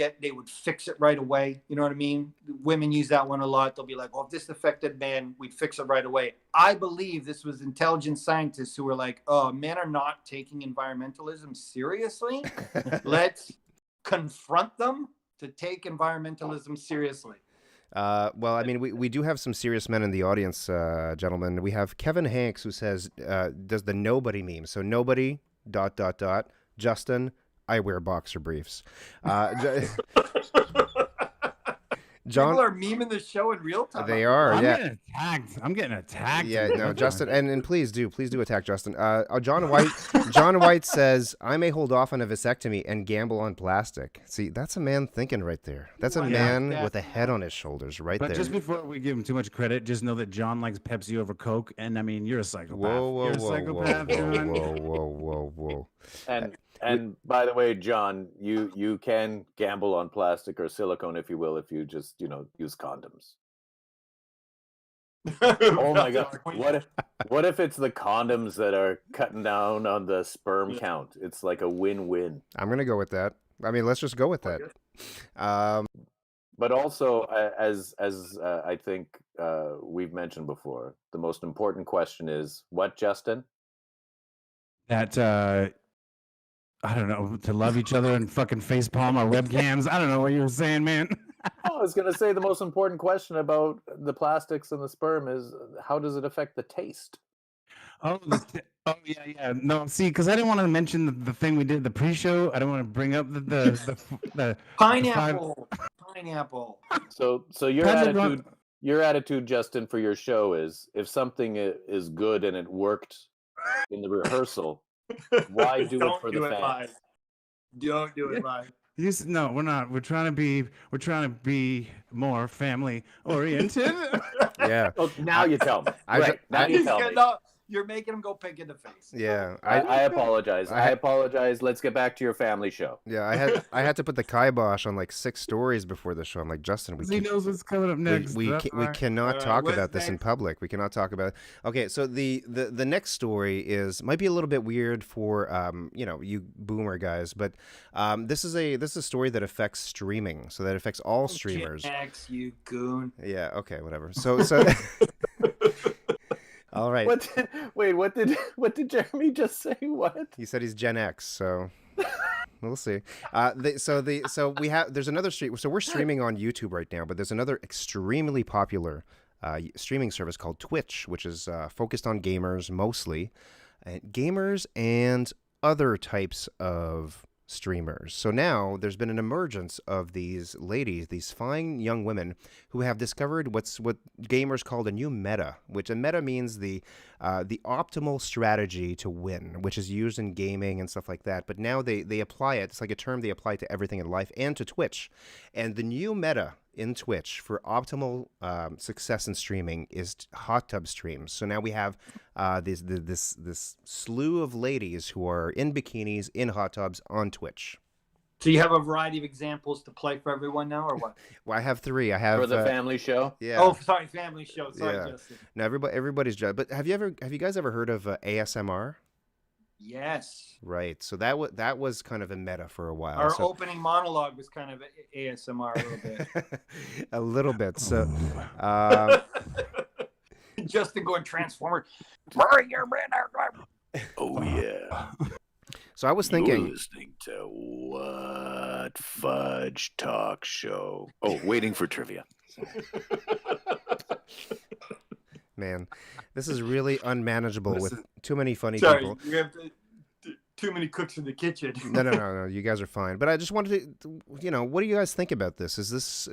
fix it right away. You know what I mean? Women use that one a lot. They'll be like, oh, if this affected men, we'd fix it right away. I believe this was intelligent scientists who were like, oh, men are not taking environmentalism seriously. Let's confront them to take environmentalism seriously. Well, I mean, we do have some serious men in the audience, gentlemen. We have Kevin Hanks who says, does the nobody meme. So nobody, ... Justin, I wear boxer briefs. John, People are memeing the show in real time. they are, I'm yeah. getting attacked. I'm getting attacked. Yeah, no, That's Justin, fine. and please do attack Justin. John White, John White says, I may hold off on a vasectomy and gamble on plastic. See, that's a man thinking right there. That's a Why not? man Yeah. with a head on his shoulders right But there. just before we give him too much credit, just know that John likes Pepsi over Coke, and I mean, you're a psychopath. Whoa, You're whoa, a whoa, whoa, psychopath, John. whoa. And by the way, John, you can gamble on plastic or silicone if you will, if you just use condoms. Oh my god! What if it's the condoms that are cutting down on the sperm count? It's like a win-win. I'm gonna go with that. I mean, let's just go with that. But also, as I think we've mentioned before, the most important question is what, Justin? That I don't know, to love each other and fucking facepalm our webcams. I don't know what you were saying, man. Oh, I was going to say the most important question about the plastics and the sperm is how does it affect the taste? Oh, yeah. No, see, because I didn't want to mention the thing we did the pre-show. I don't want to bring up the Pineapple. So your attitude, Justin, for your show is if something is good and it worked in the rehearsal, why do it for the fans? Live. Don't do it live. No, we're not. We're trying to be more family oriented. Yeah. Oh, now you tell me. Now you tell me. You're making them go pink in the face. Yeah, I apologize. I apologize. Let's get back to your family show. Yeah, I had to put the kibosh on like 6 stories before the show. I'm like, Justin, He knows what's coming up next. we cannot talk what's about this in next? public. We cannot talk about it. Okay, so the next story might be a little bit weird for you boomer guys, but this is a story that affects streaming, so that affects all streamers. X, you goon. Yeah, okay, whatever. So all right. What did Jeremy just say? What? He said he's Gen X, so we'll see. There's another stream. So we're streaming on YouTube right now, but there's another extremely popular streaming service called Twitch, which is focused on gamers mostly, gamers and other types of streamers. So now there's been an emergence of these ladies, these fine young women who have discovered what gamers called a new meta, which a meta means the optimal strategy to win, which is used in gaming and stuff like that. But now they apply it. It's like a term they apply to everything in life and to Twitch. And the new meta in Twitch for optimal success in streaming is hot tub streams. So now we have this slew of ladies who are in bikinis in hot tubs on Twitch. So you have a variety of examples to play for everyone now, or what? Well, I have 3. I have For the family show? Yeah. Oh, sorry, family show. Sorry, Yeah. Justin. Now everybody's judged. But have you guys ever heard of ASMR? Yes. Right. So that was kind of a meta for a while. Our So- opening monologue was kind of ASMR a little bit. a little bit. So Justin going Transformer. Oh yeah. so I was thinking, listening to What Fudge Talk Show. Oh, waiting for trivia. man, this is really unmanageable with Listen. too many funny Sorry, people. we have too many cooks in the kitchen. No. You guys are fine. But I just wanted to, what do you guys think about this? Is this just,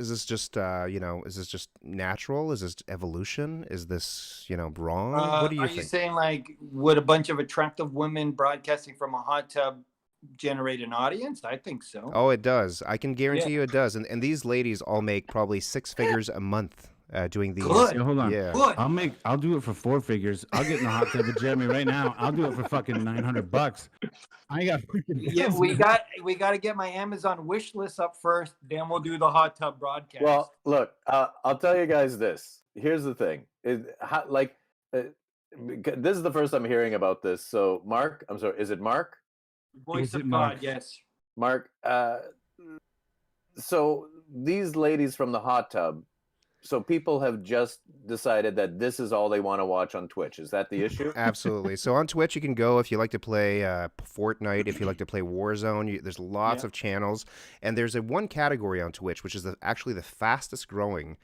is this just natural? Is this evolution? Is this, wrong? What do you Are think? you saying like would a bunch of attractive women broadcasting from a hot tub generate an audience? I think so. Oh, it does. I can guarantee you it does. And these ladies all make probably 6 figures a month doing these. Good. Yeah, hold on. Yeah. Good. I'll do it for 4 figures. I'll get in the hot tub with Jeremy right now. I'll do it for fucking $900. I got freaking Yeah, we got to get my Amazon wish list up first. Then we'll do the hot tub broadcast. Well, look, I'll tell you guys this. Here's the thing. This is the first I'm hearing about this. So, Mark, I'm sorry, is it Mark? Voice Is it of Mark? God, yes. Mark, so these ladies from the hot tub, So people have just decided that this is all they want to watch on Twitch. Is that the issue? Absolutely. So on Twitch, you can go if you like to play Fortnite, if you like to play Warzone. There's lots of channels, and there's one category on Twitch, which is actually the fastest growing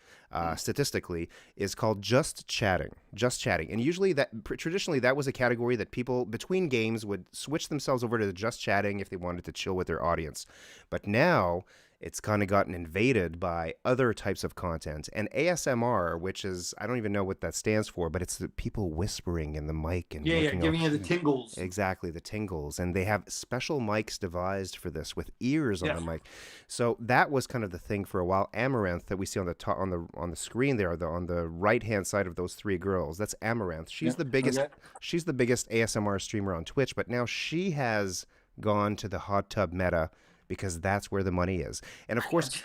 statistically, is called just chatting. Just chatting, and usually traditionally that was a category that people between games would switch themselves over to just chatting if they wanted to chill with their audience, but now it's kind of gotten invaded by other types of content. And ASMR, which is, I don't even know what that stands for, but it's the people whispering in the mic and giving you the tingles. Exactly, the tingles. And they have special mics devised for this with ears on the mic. So that was kind of the thing for a while. Amaranth that we see on the top, on the screen there, on the right-hand side of those three girls, that's Amaranth. She's the biggest she's the biggest ASMR streamer on Twitch, but now she has gone to the hot tub meta because that's where the money is. And of course,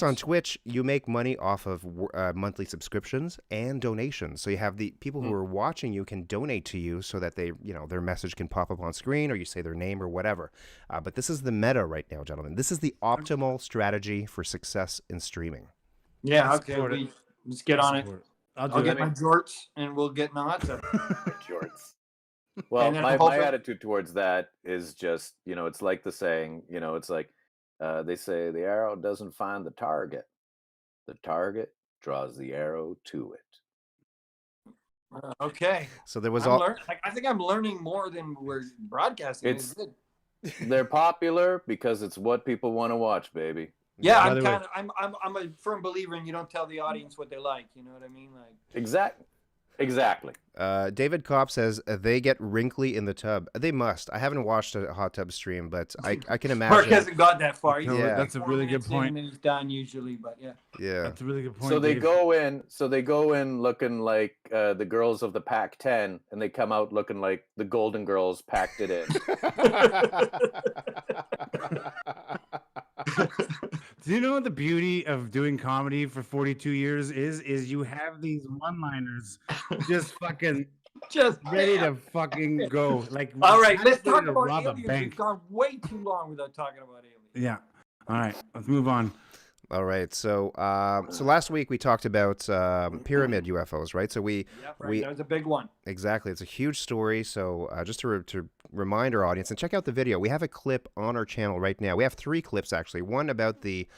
on Twitch, you make money off of monthly subscriptions and donations. So you have the people who are watching you can donate to you so that they, their message can pop up on screen, or you say their name or whatever. But this is the meta right now, gentlemen. This is the optimal strategy for success in streaming. Yeah, okay. Let's get on it. I'll get my jorts and we'll get knots. Jorts. Well, my attitude towards that is just, it's like the saying, it's like they say the arrow doesn't find the target draws the arrow to it. Okay. So there was I think I'm learning more than we're broadcasting. They're popular because it's what people want to watch, baby. Yeah, I'm a firm believer in you don't tell the audience what they like. You know what I mean? Exactly. David Kopp says they get wrinkly in the tub. They must. I haven't watched a hot tub stream, but I can imagine. Mark hasn't got that far. That's a really good point. And he's done usually, but yeah. That's a really good point. So they go in looking like the girls of the Pac-10, and they come out looking like the Golden Girls packed it in. Do you know what the beauty of doing comedy for 42 years is? Is you have these one-liners just ready to fucking go. Like, all right, let's talk about aliens. We've gone way too long without talking about aliens. Yeah. All right, let's move on. All right, so last week we talked about pyramid UFOs, right? So that was a big one. Exactly, it's a huge story. So just to remind our audience, and check out the video. We have a clip on our channel right now. We have 3 clips actually. One about the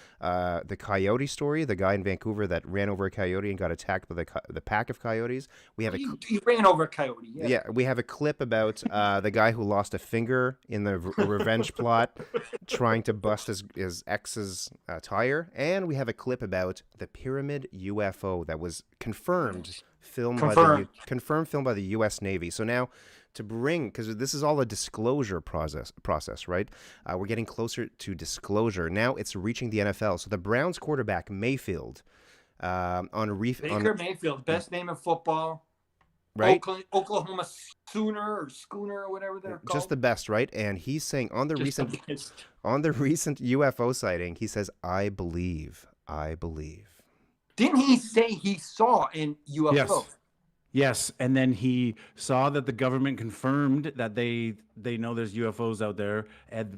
coyote story, the guy in Vancouver that ran over a coyote and got attacked by the pack of coyotes. We have he ran over a coyote. Yeah, we have a clip about the guy who lost a finger in the revenge plot, trying to bust his ex's tire. And we have a clip about the pyramid UFO that was confirmed film by the U.S. Navy. So now, because this is all a disclosure process, right? We're getting closer to disclosure. Now it's reaching the NFL. So the Browns quarterback Mayfield Mayfield, best name in football. Right? Oklahoma Schooner or whatever they're called. Just the best, right? And he's saying on the recent UFO sighting, he says, "I believe." Didn't he say he saw an UFO? Yes, and then he saw that the government confirmed that they know there's UFOs out there,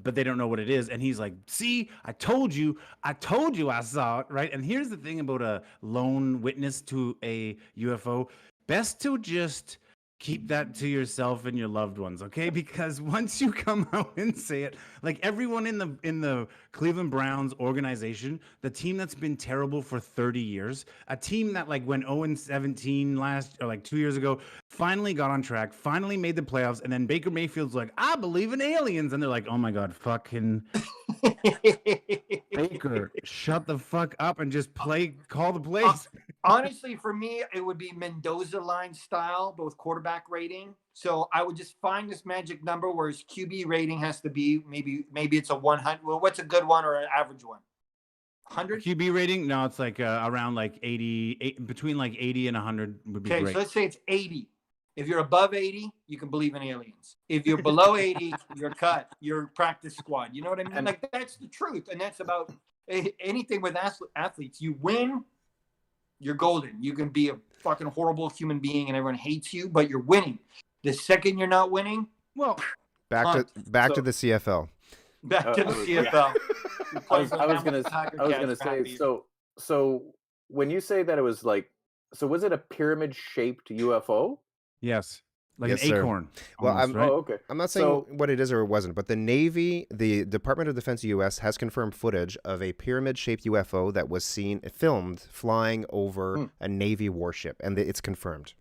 but they don't know what it is. And he's like, "See, I told you I saw it," right? And here's the thing about a lone witness to a UFO. Best to just keep that to yourself and your loved ones, okay? Because once you come out and say it, like everyone in the Cleveland Browns organization, the team that's been terrible for 30 years, a team that like went 0-17 2 years ago, finally got on track, finally made the playoffs, and then Baker Mayfield's like, "I believe in aliens," and they're like, "Oh my God, fucking Baker, shut the fuck up and just call the plays." Honestly, for me, it would be Mendoza line style, but with quarterback rating. So I would just find this magic number where his QB rating has to be maybe it's a 100. Well, what's a good one or an average one? 100 QB rating? No, it's like around like 80, between like 80 and 100 would be great. Okay, so let's say it's 80. If you're above 80, you can believe in aliens. If you're below 80, you're cut. You're practice squad. You know what I mean? Like that's the truth, and that's about anything with athletes. You win, you're golden. You can be a fucking horrible human being and everyone hates you, but you're winning. The second you're not winning, well, back to the CFL. Back to the CFL. I was gonna say so when you say that it was like, so was it a pyramid shaped UFO? Yes, like Yes, an sir. acorn. Well, almost, I'm- right? Oh, okay. I'm not saying So- what it is or it wasn't, but the Navy, the Department of Defense U.S. has confirmed footage of a pyramid-shaped UFO that was filmed flying over a Navy warship, and it's confirmed.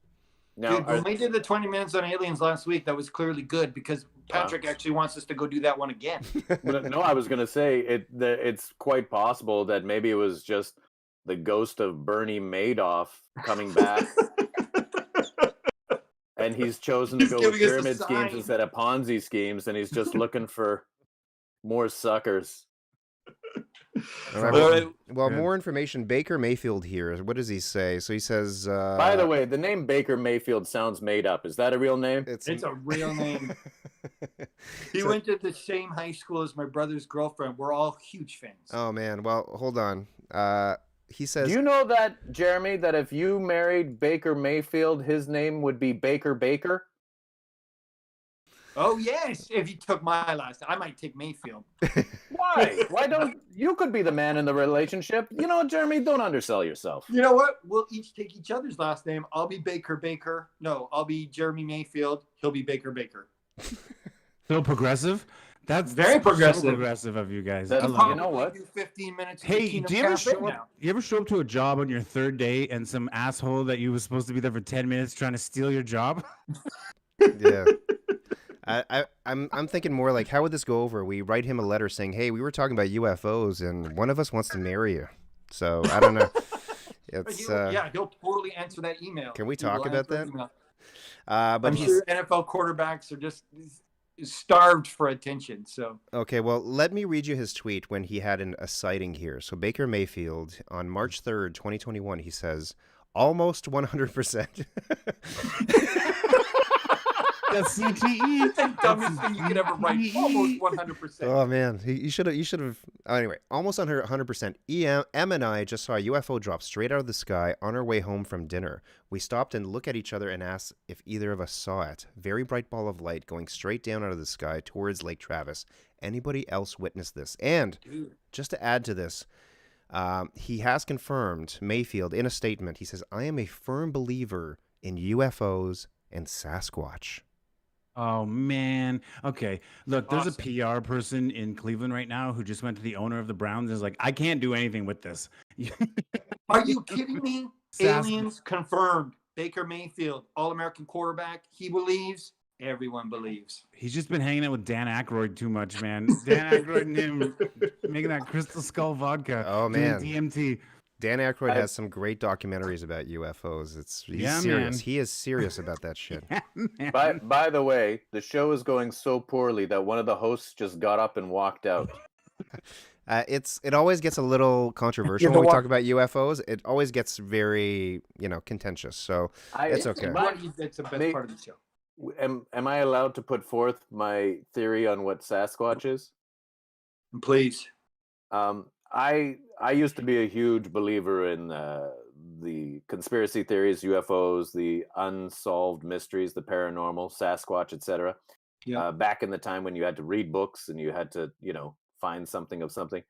Now, Dude, when we did the 20 minutes on aliens last week, that was clearly good because Patrick actually wants us to go do that one again. no, I was gonna say it's quite possible that maybe it was just the ghost of Bernie Madoff coming back, and he's chosen to He's go with giving us a pyramid schemes sign. instead of Ponzi schemes, and he's just looking for more suckers. All right, All well, right. well, Good. more information. Baker Mayfield here. What does he say? So he says. By the way, the name Baker Mayfield sounds made up. Is that a real name? It's a real name. He So- went to the same high school as my brother's girlfriend. We're all huge fans. Oh man. Well, hold on. He says. Do you know that, Jeremy, that if you married Baker Mayfield, his name would be Baker Baker? Oh, yes. If you took my last, I might take Mayfield. Why? Why don't you could be the man in the relationship? You know, Jeremy, don't undersell yourself. You know what? We'll each take each other's last name. I'll be Baker Baker. No, I'll be Jeremy Mayfield. He'll be Baker Baker. So progressive. That's Very so progressive. progressive of you guys. That's- I We'll love you it. know what? do 15 minutes. at the Hey, Kingdom do you ever Cafe show now. up? You ever show up to a job on your third day and some asshole that you was supposed to be there for 10 minutes trying to steal your job? Yeah. I'm thinking more like, how would this go over? We write him a letter saying, "Hey, we were talking about UFOs, and one of us wants to marry you." So I don't know. It's He'll totally answer that email. Can we He talk will about answer that? email. but I'm he's sure NFL quarterbacks are just starved for attention. So okay. Well, let me read you his tweet when he had a sighting here. So Baker Mayfield on March 3rd, 2021, he says, "Almost 100%." That's CTE. it's the dumbest thing you could ever write. Almost 100%. Oh man, you should have. Anyway, almost 100%. Em and I just saw a UFO drop straight out of the sky on our way home from dinner. We stopped and looked at each other and asked if either of us saw it. Very bright ball of light going straight down out of the sky towards Lake Travis. Anybody else witnessed this? And Dude. just to add to this, he has confirmed, Mayfield, in a statement. He says, "I am a firm believer in UFOs and Sasquatch." Oh man. Okay. Look, there's Awesome. a PR person in Cleveland right now who just went to the owner of the Browns and is like, I can't do anything with this. Are you kidding me? Sasquatch. Aliens confirmed. Baker Mayfield, All-American quarterback. He believes. Everyone believes. He's just been hanging out with Dan Aykroyd too much, man. Dan Aykroyd and him making that Crystal Skull vodka. Oh, doing man. DMT. Dan Aykroyd has some great documentaries about UFOs. He's Yeah, serious. man. He is serious about that shit. By the way, the show is going so poorly that one of the hosts just got up and walked out. It always gets a little controversial Yeah, when we the talk about UFOs. It always gets very, contentious. So it's okay. That's the best May- part of the show. Am I allowed to put forth my theory on what Sasquatch is? Please. I used to be a huge believer in the conspiracy theories, UFOs, the unsolved mysteries, the paranormal, Sasquatch, etc. Yeah. Back in the time when you had to read books and you had to, find something of something.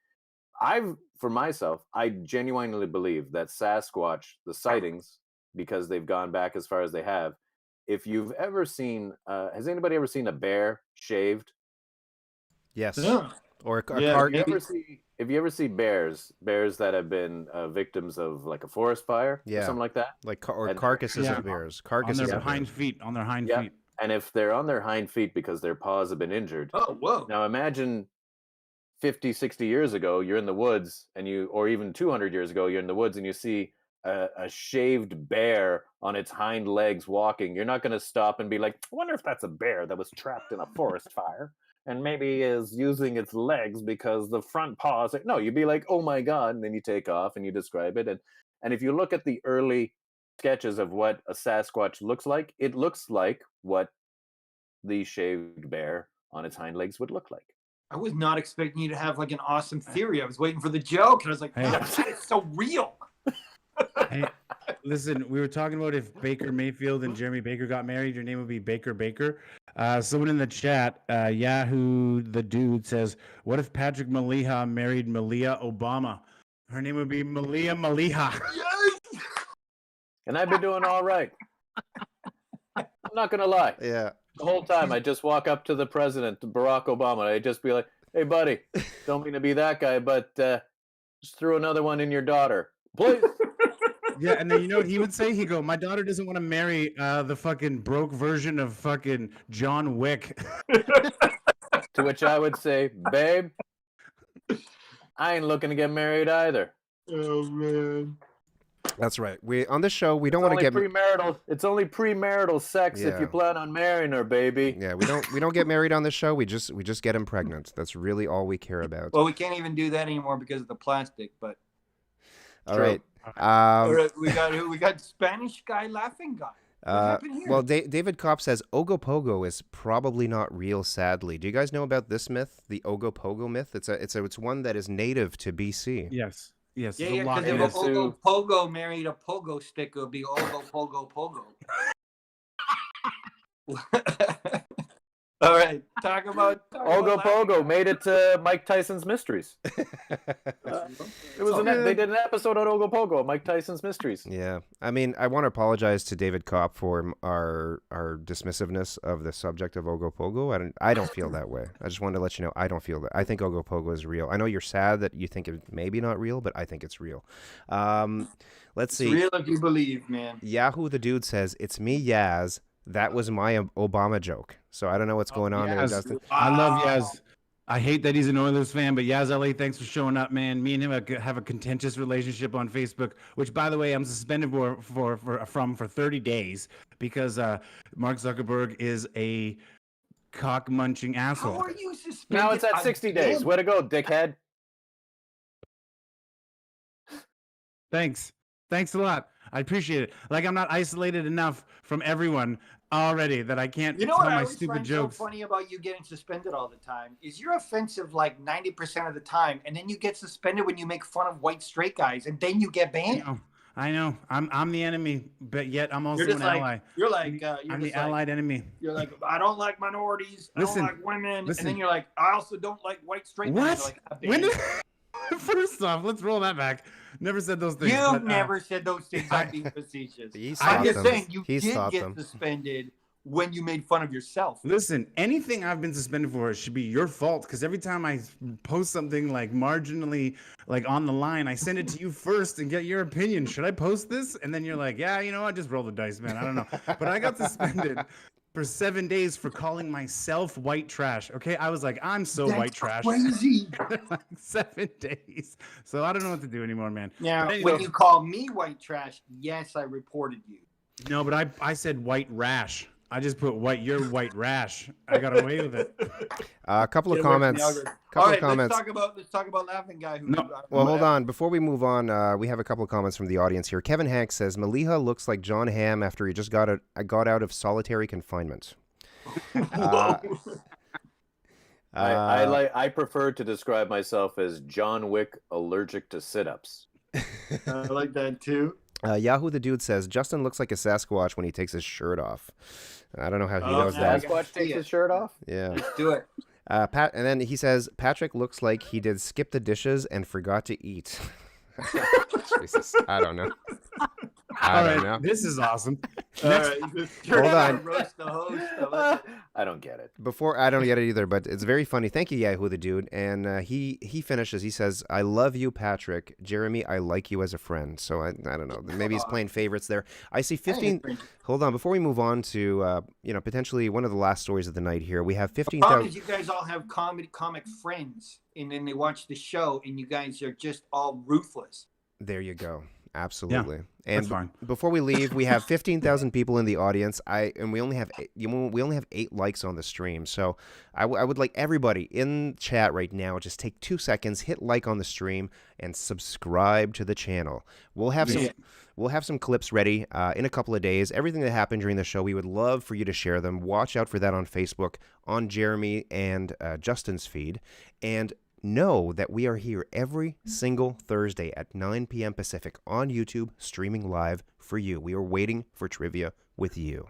For myself, I genuinely believe that Sasquatch, the sightings, because they've gone back as far as they have. If you've ever seen, has anybody ever seen a bear shaved? yes, Yeah. or a Yeah, car. yeah. If you ever see bears that have been victims of like a forest fire Yeah. or something like that, Or And- carcasses Yeah. of bears. On Carcasses their of hind bears. feet. On their hind Yeah. feet. and if they're on their hind feet because their paws have been injured, Oh, whoa. now imagine 50, 60 years ago, you're in the woods or even 200 years ago, you're in the woods and you see a shaved bear on its hind legs walking. You're not going to stop and be like, I wonder if that's a bear that was trapped in a forest fire and maybe is using its legs because the front paws. No, you'd be like, oh my God. And then you take off and you describe it. And if you look at the early sketches of what a Sasquatch looks like, it looks like what the shaved bear on its hind legs would look like. I was not expecting you to have like an awesome theory. I was waiting for the joke, and I was like, Hey. wow, that is so real. Hey, listen, we were talking about if Baker Mayfield and Jeremy Baker got married, your name would be Baker Baker. Someone in the chat, Yahoo, the dude says, what if Patrick Maliha married Malia Obama? Her name would be Malia Maliha. And I've been doing all right. I'm not going to lie. Yeah. The whole time I just walk up to the president, Barack Obama. I just be like, hey, buddy, don't mean to be that guy, but just threw another one in your daughter. Please. Yeah, and then you know what he would say? He'd go, my daughter doesn't want to marry the fucking broke version of fucking John Wick. To which I would say, babe, I ain't looking to get married either. Oh man. That's right. We on this show we don't want to get premarital. It's only premarital sex if Yeah. you plan on marrying her, baby. Yeah, we don't get married on this show. We just get him pregnant. That's really all we care about. Well, we can't even do that anymore because of the plastic. But All true. right. all right, we got Spanish guy, laughing guy. What happened here? Well, David Kopp says Ogopogo is probably not real. Sadly, do you guys know about this myth, the Ogopogo myth? It's one that is native to BC. Yes. Yes. Yeah, there's a yeah, lot because in if it. Ogopogo married a pogo stick, it would be Ogopogo Pogo. All right, talk about Ogopogo made it to Mike Tyson's Mysteries. It was they did an episode on Ogopogo, Mike Tyson's Mysteries. Yeah, I mean, I want to apologize to David Kopp for our dismissiveness of the subject of Ogopogo. I don't feel that way. I just wanted to let you know I don't feel that. I think Ogopogo is real. I know you're sad that you think it maybe not real, but I think it's real. Let's see. It's real if you believe, man. Yahoo the dude says it's me, Yaz. That was my Obama joke. So I don't know what's going on there, Yaz. Dustin. I love Yaz. I hate that he's an Oilers fan, but Yaz LA, thanks for showing up, man. Me and him have a contentious relationship on Facebook, which, by the way, I'm suspended for 30 days because Mark Zuckerberg is a cock-munching asshole. How are you suspended? Now it's at 60 days. Way to go, dickhead. Thanks a lot. I appreciate it. Like, I'm not isolated enough from everyone already that I can't You know tell what I my always stupid find jokes. so funny about you getting suspended all the time is you're offensive like 90% of the time, and then you get suspended when you make fun of white straight guys, and then you get banned. I know. I'm the enemy, but yet I'm also You're just an ally. You're like, I'm the allied enemy. You're like, I don't like minorities. I Listen, don't like women. listen. And then you're like, I also don't like white straight men. What? You're like, When did... First off, let's roll that back. Never said those things. You've but, never said those things. I'm being facetious. He's I'm thought just them. saying you He's did thought get them. suspended when you made fun of yourself. Listen, anything I've been suspended for should be your fault because every time I post something like marginally like on the line, I send it to you first and get your opinion. Should I post this? And then you're like, yeah, you know what? Just roll the dice, man. I don't know. But I got suspended for 7 days for calling myself white trash. Okay, I was like, I'm so That's white trash. crazy. Like 7 days. So I don't know what to do anymore, man. Now, But anyway- when you call me white trash, yes, I reported you. No, but I said white rash. I just put white. You're white rash. I got away with it. A couple of Get away from the comments. algorithm. Couple All of right, comments. let's talk about laughing guy. Who, No. Well, hold on. Before we move on, we have a couple of comments from the audience here. Kevin Hanks says Maliha looks like John Hamm after he just got out of solitary confinement. I prefer to describe myself as John Wick allergic to sit-ups. I like that too. Yahoo the dude says Justin looks like a Sasquatch when he takes his shirt off. I don't know how he knows that. Sasquatch takes his shirt off? Yeah. Let's do it. Pat, and then he says Patrick looks like he did skip the dishes and forgot to eat. Jesus, I don't know. I don't know. This is awesome. All right, Hold on. roast the host. I like it. I don't get it. I don't get it either, but it's very funny. Thank you, Yahoo the dude. And he finishes. He says, "I love you, Patrick. Jeremy, I like you as a friend." So I don't know. Maybe he's playing favorites there. I see 15. Hold on, before we move on to potentially one of the last stories of the night here, we have 15,000. Because you guys all have comic friends, and then they watch the show, and you guys are just all ruthless. There you go. Absolutely. And that's fine. Before we leave, we have 15,000 people in the audience. We only have 8 likes on the stream. So I would like everybody in chat right now just take 2 seconds, hit like on the stream, and subscribe to the channel. We'll have some clips ready in a couple of days. Everything that happened during the show, we would love for you to share them. Watch out for that on Facebook, on Jeremy and Justin's feed, and know that we are here every single Thursday at 9 p.m. Pacific on YouTube, streaming live for you. We are waiting for trivia with you.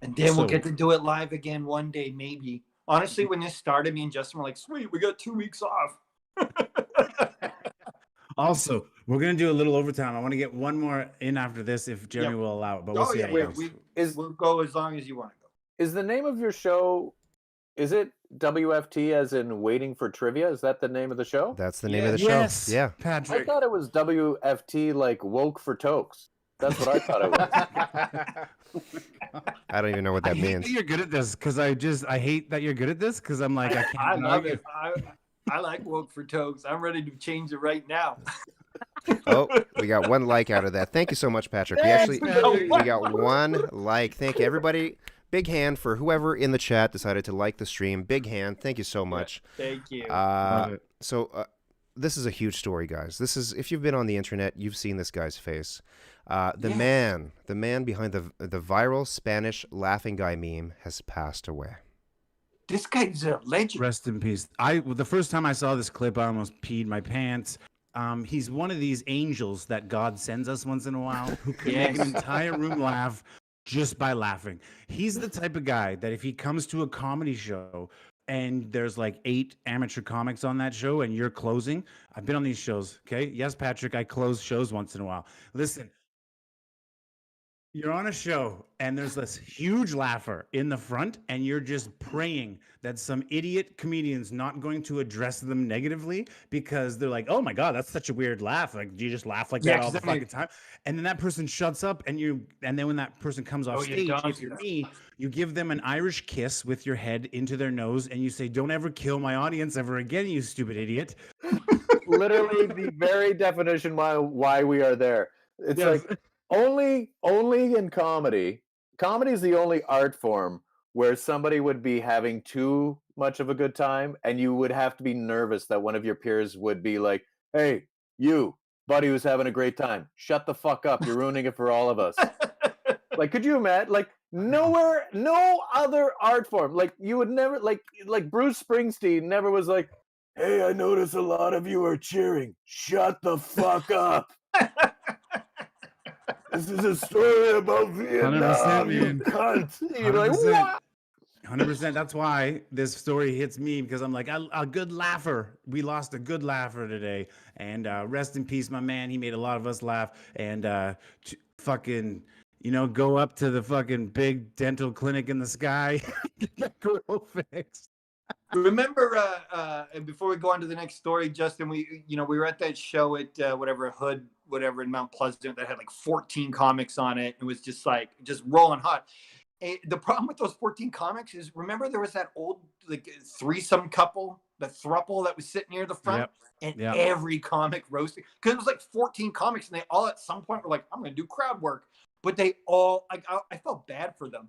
And then we'll get to do it live again one day, maybe. Honestly, when this started, me and Justin were like, sweet, we got 2 weeks off. Also, We're gonna do a little overtime. I want to get one more in after this if Jeremy will allow it, but we'll Oh see yeah, how it yeah. goes. We'll go as long as you want to go. Is the name of your show? Is it WFT as in waiting for trivia? Is that the name of the show? That's the name of the Yes, show. Yeah. I Patrick. thought it was WFT like woke for tokes. That's what I thought it was. I don't even know what that I hate means. that you're good at this because I hate that you're good at this because I'm like I can't. I love argue. it. I like woke for toes. I'm ready to change it right now. Oh, we got one like out of that. Thank you so much, Patrick. We got one like. Thank you, everybody. Big hand for whoever in the chat decided to like the stream. Big hand. Thank you so much. Thank you. This is a huge story, guys. This is, if you've been on the internet, you've seen this guy's face. The man behind the viral Spanish laughing guy meme has passed away. This guy's a legend. Rest in peace. The first time I saw this clip, I almost peed my pants. He's one of these angels that God sends us once in a while who can make an entire room laugh just by laughing. He's the type of guy that if he comes to a comedy show and there's like 8 amateur comics on that show and you're closing, I've been on these shows, okay? Yes, Patrick, I close shows once in a while. Listen, you're on a show and there's this huge laugher in the front and you're just praying that some idiot comedian's not going to address them negatively because they're like, oh my God, that's such a weird laugh. Like, do you just laugh like that all the fucking time? And then that person shuts up and then when that person comes off stage, if you're me, you give them an Irish kiss with your head into their nose and you say, don't ever kill my audience ever again, you stupid idiot. Literally the very definition why we are there. It's like only in comedy. Comedy is the only art form where somebody would be having too much of a good time and you would have to be nervous that one of your peers would be like, hey, you, buddy who's having a great time, shut the fuck up. You're ruining it for all of us. Like, could you imagine? Like, nowhere, no other art form. Like, you would never, like Bruce Springsteen never was like, hey, I notice a lot of you are cheering. Shut the fuck up. This is a story about Vietnam, you cunt. You're like, what? 100%. That's why this story hits me because I'm like, a good laugher. We lost a good laugher today. And rest in peace, my man. He made a lot of us laugh. And fucking, go up to the fucking big dental clinic in the sky. Get that girl fixed. Remember, and before we go on to the next story, Justin, we were at that show at Hood, whatever in Mount Pleasant that had like 14 comics on it. It was just rolling hot. And the problem with those 14 comics is, remember there was that old like threesome couple, the Throuple that was sitting near the front, and every comic roasted because it was like 14 comics, and they all at some point were like, "I'm going to do crowd work." But they all, I felt bad for them.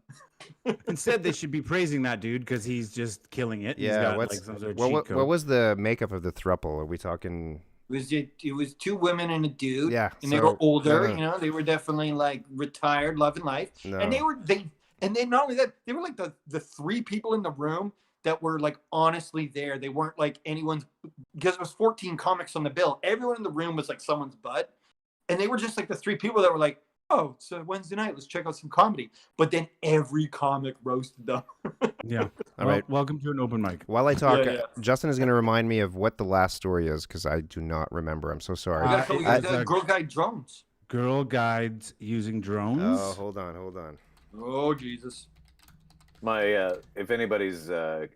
Instead, they should be praising that dude because he's just killing it. Yeah, he's got, some sort of cheat code. What was the makeup of the throuple? Are we talking? It was 2 women and a dude. Yeah, and they were older. They were definitely like retired, loving life. No. And and then not only that, they were like the 3 people in the room that were like honestly there. They weren't like anyone's, because there was 14 comics on the bill. Everyone in the room was like someone's butt, and they were just like the 3 people that were like, oh, it's a Wednesday night. Let's check out some comedy. But then every comic roasted them. Yeah. All right. Welcome to an open mic. While I talk, Justin is going to remind me of what the last story is because I do not remember. I'm so sorry. Girl Guide drones. Girl Guides using drones. Oh, hold on. Oh, Jesus. If anybody's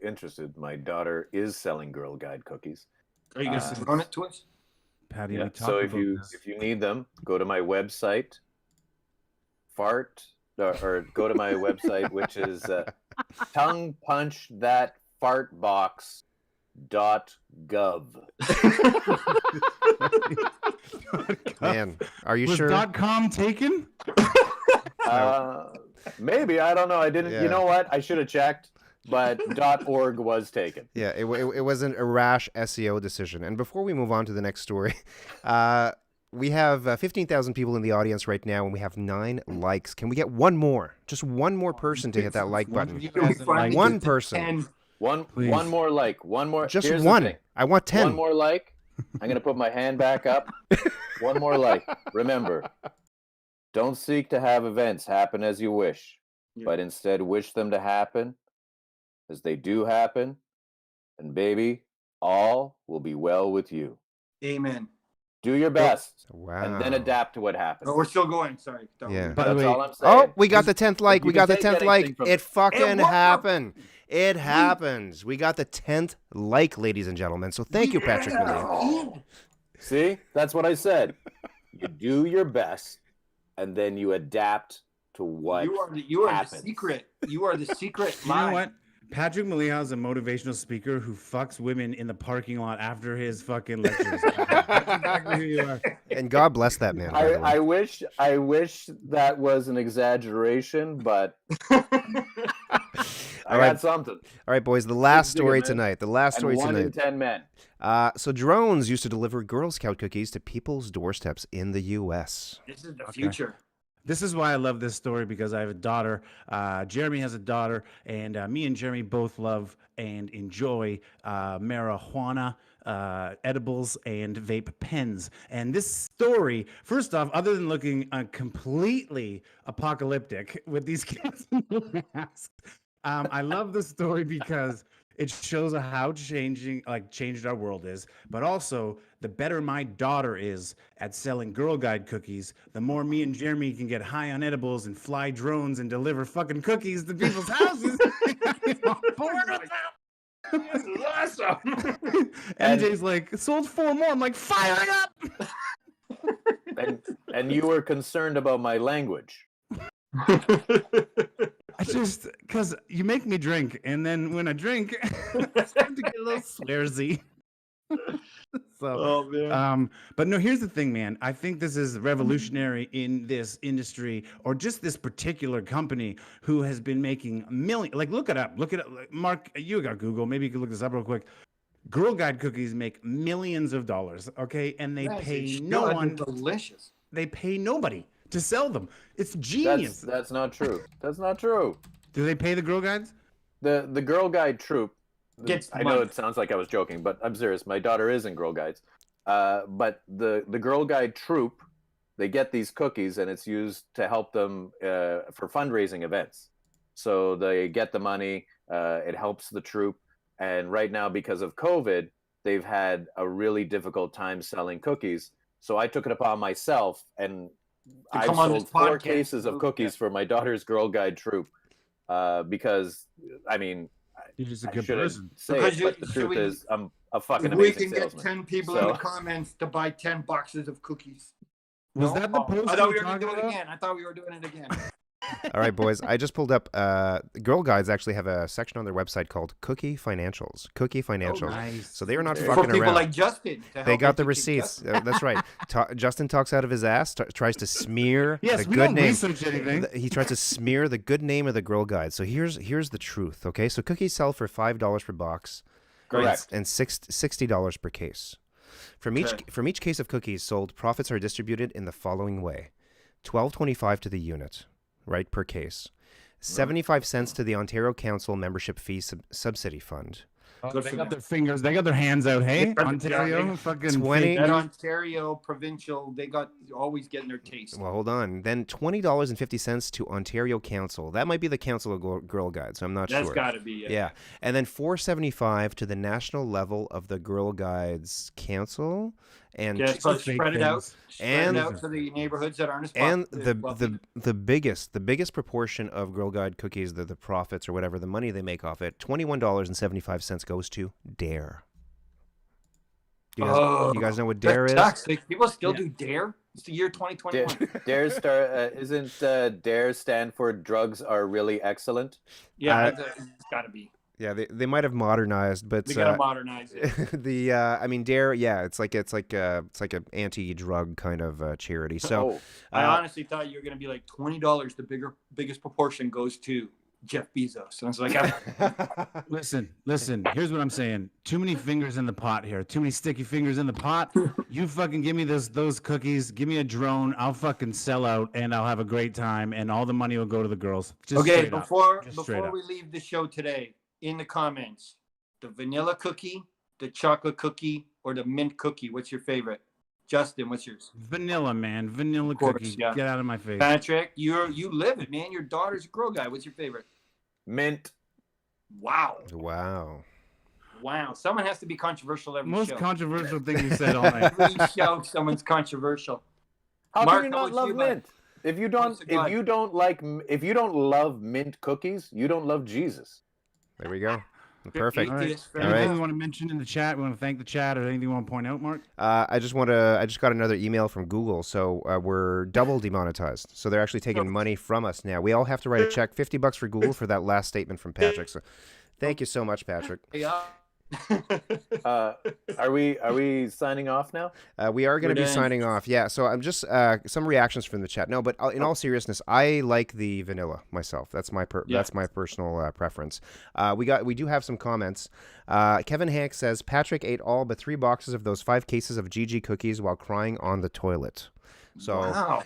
interested, my daughter is selling Girl Guide cookies. Are you going to run it to us? Patty, so if you need them, go to my website. Or go to my website, which is tonguepunchthatfartbox.gov. Man, are you was sure? .com taken? Maybe, I don't know. I didn't. Yeah. You know what? I should have checked, but .org was taken. Yeah, it wasn't a rash SEO decision. And before we move on to the next story, we have 15,000 people in the audience right now, and we have 9 likes. Can we get one more? Just one more person to hit that like button. One person. One more like. One more. Just Here's one. I want 10. One more like. I'm going to put my hand back up. One more like. Remember, don't seek to have events happen as you wish, but instead wish them to happen as they do happen. And baby, all will be well with you. Amen. Do your best, Wow. and then adapt to what happens. Oh, we're still going. Sorry. Don't Yeah. worry. By the That's way, all I'm saying. Oh, we got the 10th like. you We got the can take 10th like. anything from It it. fucking worked. happened. It happens. We got the 10th like, ladies and gentlemen. So thank you, Patrick Malia. See, that's what I said. You do your best, and then you adapt to what You are the happens. secret. You are the secret. You know line. what? Patrick Maliha is a motivational speaker who fucks women in the parking lot after his fucking lectures. That's exactly who you are. And God bless that man. By the way. I wish that was an exaggeration, but I All right. got something. All right, boys. The last Dig it, story man. tonight. The last story And 1 in tonight. 10 men. So drones used to deliver Girl Scout cookies to people's doorsteps in the U.S. This is the future. This is why I love this story, because I have a daughter. Jeremy has a daughter, and me and Jeremy both love and enjoy marijuana, edibles, and vape pens. And this story, first off, other than looking completely apocalyptic with these kids in the masks, I love the story because it shows how changed our world is, but also the better my daughter is at selling Girl Guide cookies, the more me and Jeremy can get high on edibles and fly drones and deliver fucking cookies to people's houses. This is awesome. MJ's like, sold 4 more. I'm like, fire it up. And you were concerned about my language. I just, because you make me drink, and then when I drink, I start to get a little swearsy. So, Oh man. but no, here's the thing, man. I think this is revolutionary in this industry, or just this particular company who has been making millions. Like, look it up. Look it up. Like, Mark, you got Google. Maybe you can look this up real quick. Girl Guide cookies make millions of dollars, okay? And they Yes, pay it's no good. one. Delicious. They pay nobody to sell them. It's genius. That's not true. That's not true. Do they pay the Girl Guides? The Girl Guide troop. Gets I know money. it sounds like I was joking, but I'm serious. My daughter is in Girl Guides. But the Girl Guide troop, they get these cookies, and it's used to help them for fundraising events. So they get the money. It helps the troop. And right now, because of COVID, they've had a really difficult time selling cookies. So I took it upon myself, and I've come on sold this 4 podcast. cases of cookies for my daughter's Girl Guide troop. Because, I mean, You're just a I good shouldn't person. say Because it, but the should truth we- is, I'm a fucking If we amazing can get salesman. 10 people in So- the comments to buy 10 boxes of cookies. Was No? that the Oh, post I thought we we were were going to do talking it about? again. I thought we were doing it again. All right, boys. I just pulled up. Girl Guides actually have a section on their website called Cookie Financials. Cookie Financials. Nice. So they are not For fucking people around. like Justin. to They help got the educate receipts. Justin. That's right. Justin talks out of his ass, tries to smear Yes, the we good don't name. research anything. He tries to smear the good name of the Girl Guide. So here's the truth. Okay, so cookies sell for $5 per box, Correct. and $60 per case. From each case of cookies sold, profits are distributed in the following way: $12.25 to the unit, right, per case. 75 cents to the Ontario Council membership fee subsidy fund. Oh, they got their fingers, they got their hands out. Hey, Yeah, Ontario, yeah. fucking 20 fake That news. Ontario provincial, they got always getting their taste. Well, hold on. Then $20.50 to Ontario Council. That might be the Council of Girl Guides. So I'm not That's sure. got to be it. Yeah, and then $4.75 to the national level of the Girl Guides Council, and Yeah, so Fake spread it out. things. Spread And- it out to the neighborhoods that aren't as and popular. the biggest proportion of Girl Guide cookies, the profits or whatever, the money they make off it, $21.75 goes to Dare. You guys know what Dare is? Sucks. Like, people still do Dare. It's the year 2021. Isn't Dare stand for drugs are really excellent? Yeah, it's got to be. Yeah, they might have modernized, but We got to modernize it. I mean, Dare, yeah, it's like an anti-drug kind of charity. So I honestly thought you were going to be like $20. The biggest proportion goes to Jeff Bezos. And I was like, Listen, here's what I'm saying. Too many fingers in the pot here. Too many sticky fingers in the pot. You fucking give me those cookies. Give me a drone. I'll fucking sell out and I'll have a great time and all the money will go to the girls. Just okay, straight up. before Just straight up. we leave the show today, in the comments, the vanilla cookie, the chocolate cookie, or the mint cookie, what's your favorite? Justin, what's yours? Vanilla, man. Vanilla course, cookie. yeah. Get out of my face. Patrick, you live it, man. Your daughter's a girl guy. What's your favorite? Mint. Wow. wow. Wow, someone has to be controversial every Most show. controversial thing you said all night. Every show, someone's controversial. How Mark, can you how not about love you, bud? mint? If you don't, Honest to God. if you don't love mint cookies, you don't love Jesus. There we go. Perfect. All right. Atheist, fair All right. Anything enough. you want to mention in the chat? We want to thank the chat, or anything you want to point out, Mark? I just got another email from Google, so we're double demonetized. So they're actually taking money from us now. We all have to write a check, $50 for Google for that last statement from Patrick. So thank you so much, Patrick. Yeah. Are we signing off now? We are going to We're be done. signing off. Yeah. So I'm just some reactions from the chat. No, but in all seriousness, I like the vanilla myself. That's my that's my personal preference. We do have some comments. Kevin Hank says Patrick ate all but 3 boxes of those 5 cases of GG cookies while crying on the toilet. So Wow.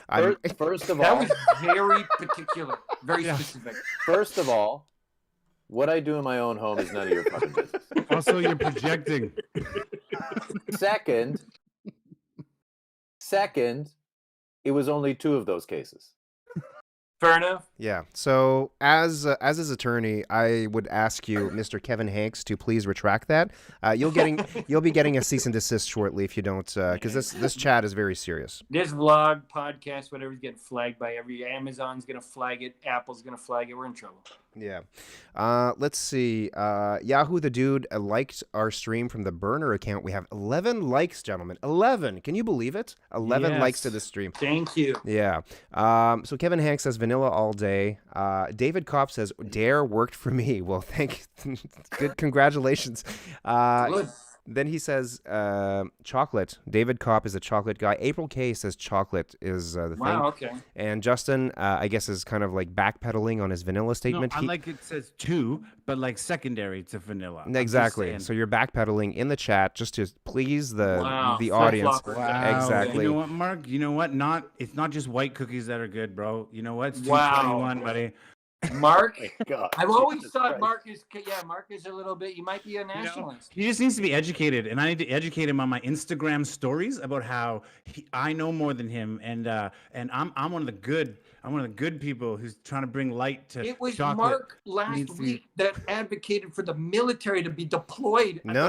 First of That all, was very particular, very specific. first of all, what I do in my own home is none of your fucking business. Also, you're projecting. Second, it was only 2 of those cases. Fair enough. yeah. So as his attorney, I would ask you, Mr. Kevin Hanks, to please retract that. You'll be getting a cease and desist shortly if you don't, because this chat is very serious. This vlog, podcast, whatever's getting flagged by every Amazon's gonna flag it, Apple's gonna flag it. We're in trouble. Yeah. Let's see. Yahoo the Dude liked our stream from the burner account. We have 11 likes, gentlemen. 11. Can you believe it? 11 likes to Yes. the stream. Thank you. Yeah. So Kevin Hanks says vanilla all day. David Kopp says Dare worked for me. Well, good. Congratulations. Good. Then he says chocolate. David Kopp is a chocolate guy. April K says chocolate is the thing. Wow. Okay. And Justin, I guess, is kind of like backpedaling on his vanilla statement. No, I like it says 2, but like secondary to vanilla. I'm just Exactly. saying. So you're backpedaling in the chat just to please the Wow, audience. flip-flopper. Wow. Exactly. You know what, Mark? You know what? It's not just white cookies that are good, bro. You know what? It's Wow. 221, buddy. Mark, God, I've always Jesus thought Christ. Mark is a little bit. You might be a nationalist. He just needs to be educated, and I need to educate him on my Instagram stories about how I know more than him, and I'm one of the good people who's trying to bring light to It was chocolate. Mark last needs to be- week that advocated for the military to be deployed No.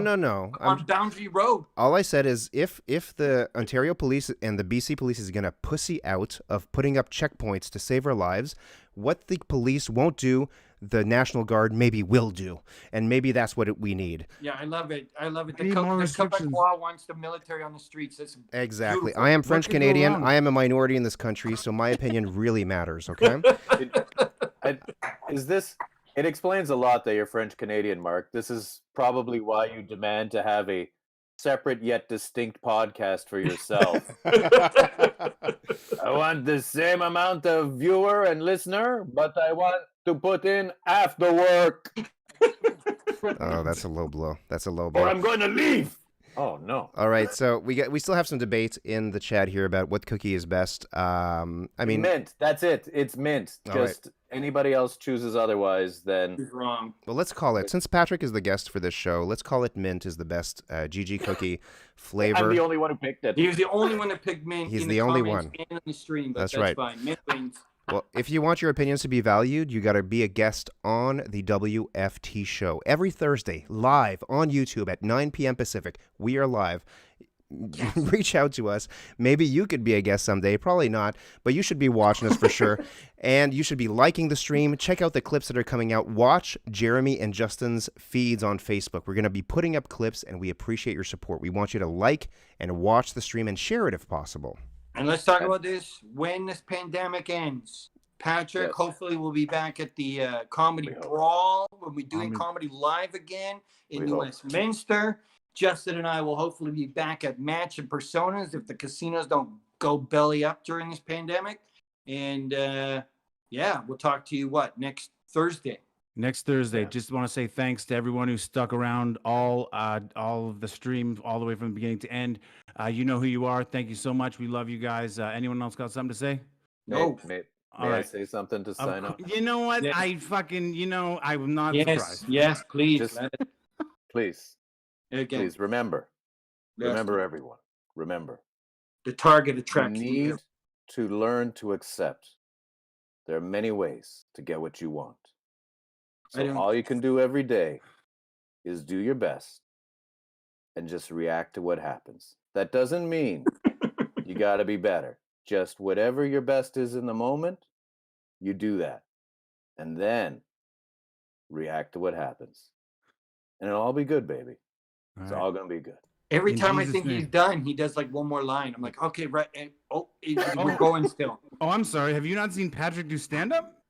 on Boundary Road. All I said is if the Ontario Police and the BC Police is going to pussy out of putting up checkpoints to save our lives, what the police won't do, the National Guard maybe will do. And maybe that's what we need. Yeah, I love it. I love it. We need more restrictions. Quebecois wants the military on the streets. That's Exactly. beautiful. I am What French could go Canadian. wrong? I am a minority in this country, so my opinion really matters, okay? It explains a lot that you're French Canadian, Mark. This is probably why you demand to have a separate yet distinct podcast for yourself. I want the same amount of viewer and listener, but I want to put in after work, Oh, that's a low blow. That's a low or blow. I'm going to leave. Oh no. All right, so we still have some debate in the chat here about what cookie is best. I mean, Mint. That's it. It's mint. All right. Just anybody else chooses otherwise, then He's wrong. well, let's call it, since Patrick is the guest for this show, let's call it mint is the best GG cookie flavor. I'm the only one who picked it. He was the only one that picked mint. He's in the only comments one. and on the stream. But That's that's right. fine. Mint wins. Well, if you want your opinions to be valued, you got to be a guest on the WFT show every Thursday, live on YouTube at 9 p.m. Pacific. We are live. Reach out to us. Maybe you could be a guest someday. Probably not, but you should be watching us for sure. And you should be liking the stream. Check out the clips that are coming out. Watch Jeremy and Justin's feeds on Facebook. We're going to be putting up clips, and we appreciate your support. We want you to like and watch the stream and share it if possible. And let's talk about this when this pandemic ends. Patrick, Yes. hopefully, we'll be back at the Comedy We hope. Brawl when we're doing comedy live again in We New hope. Westminster. Justin and I will hopefully be back at Match and Personas if the casinos don't go belly up during this pandemic. And yeah, we'll talk to you next Thursday. Next Thursday. Yeah. Just want to say thanks to everyone who stuck around all of the stream all the way from the beginning to end. You know who you are. Thank you so much. We love you guys. Anyone else got something to say? No. May All I right. say something to Of sign cour- up? You know what? Yeah. I'm not Yes, surprised. yes, please. Just- Let it- Please, Again, please remember. yes, Remember, everyone. Remember. the target You attracts need you. to learn to accept. There are many ways to get what you want. I So don't- all you can do every day is do your best and just react to what happens. That doesn't mean you got to be better. Just whatever your best is in the moment, you do that. And then react to what happens. And it'll all be good, baby. It's all going to be good. Every In time I Jesus' think name. he's done, he does like one more line. I'm like, okay, right. We're going still. Oh, I'm sorry. Have you not seen Patrick do stand up?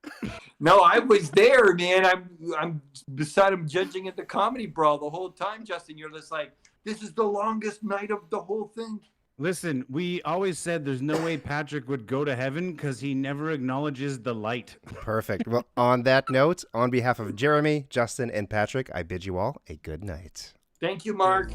No, I was there, man. I'm beside him judging at the Comedy Brawl the whole time, Justin. You're just like, this is the longest night of the whole thing. Listen, we always said there's no way Patrick would go to heaven because he never acknowledges the light. Perfect. Well, on that note, on behalf of Jeremy, Justin, and Patrick, I bid you all a good night. Thank you, Mark.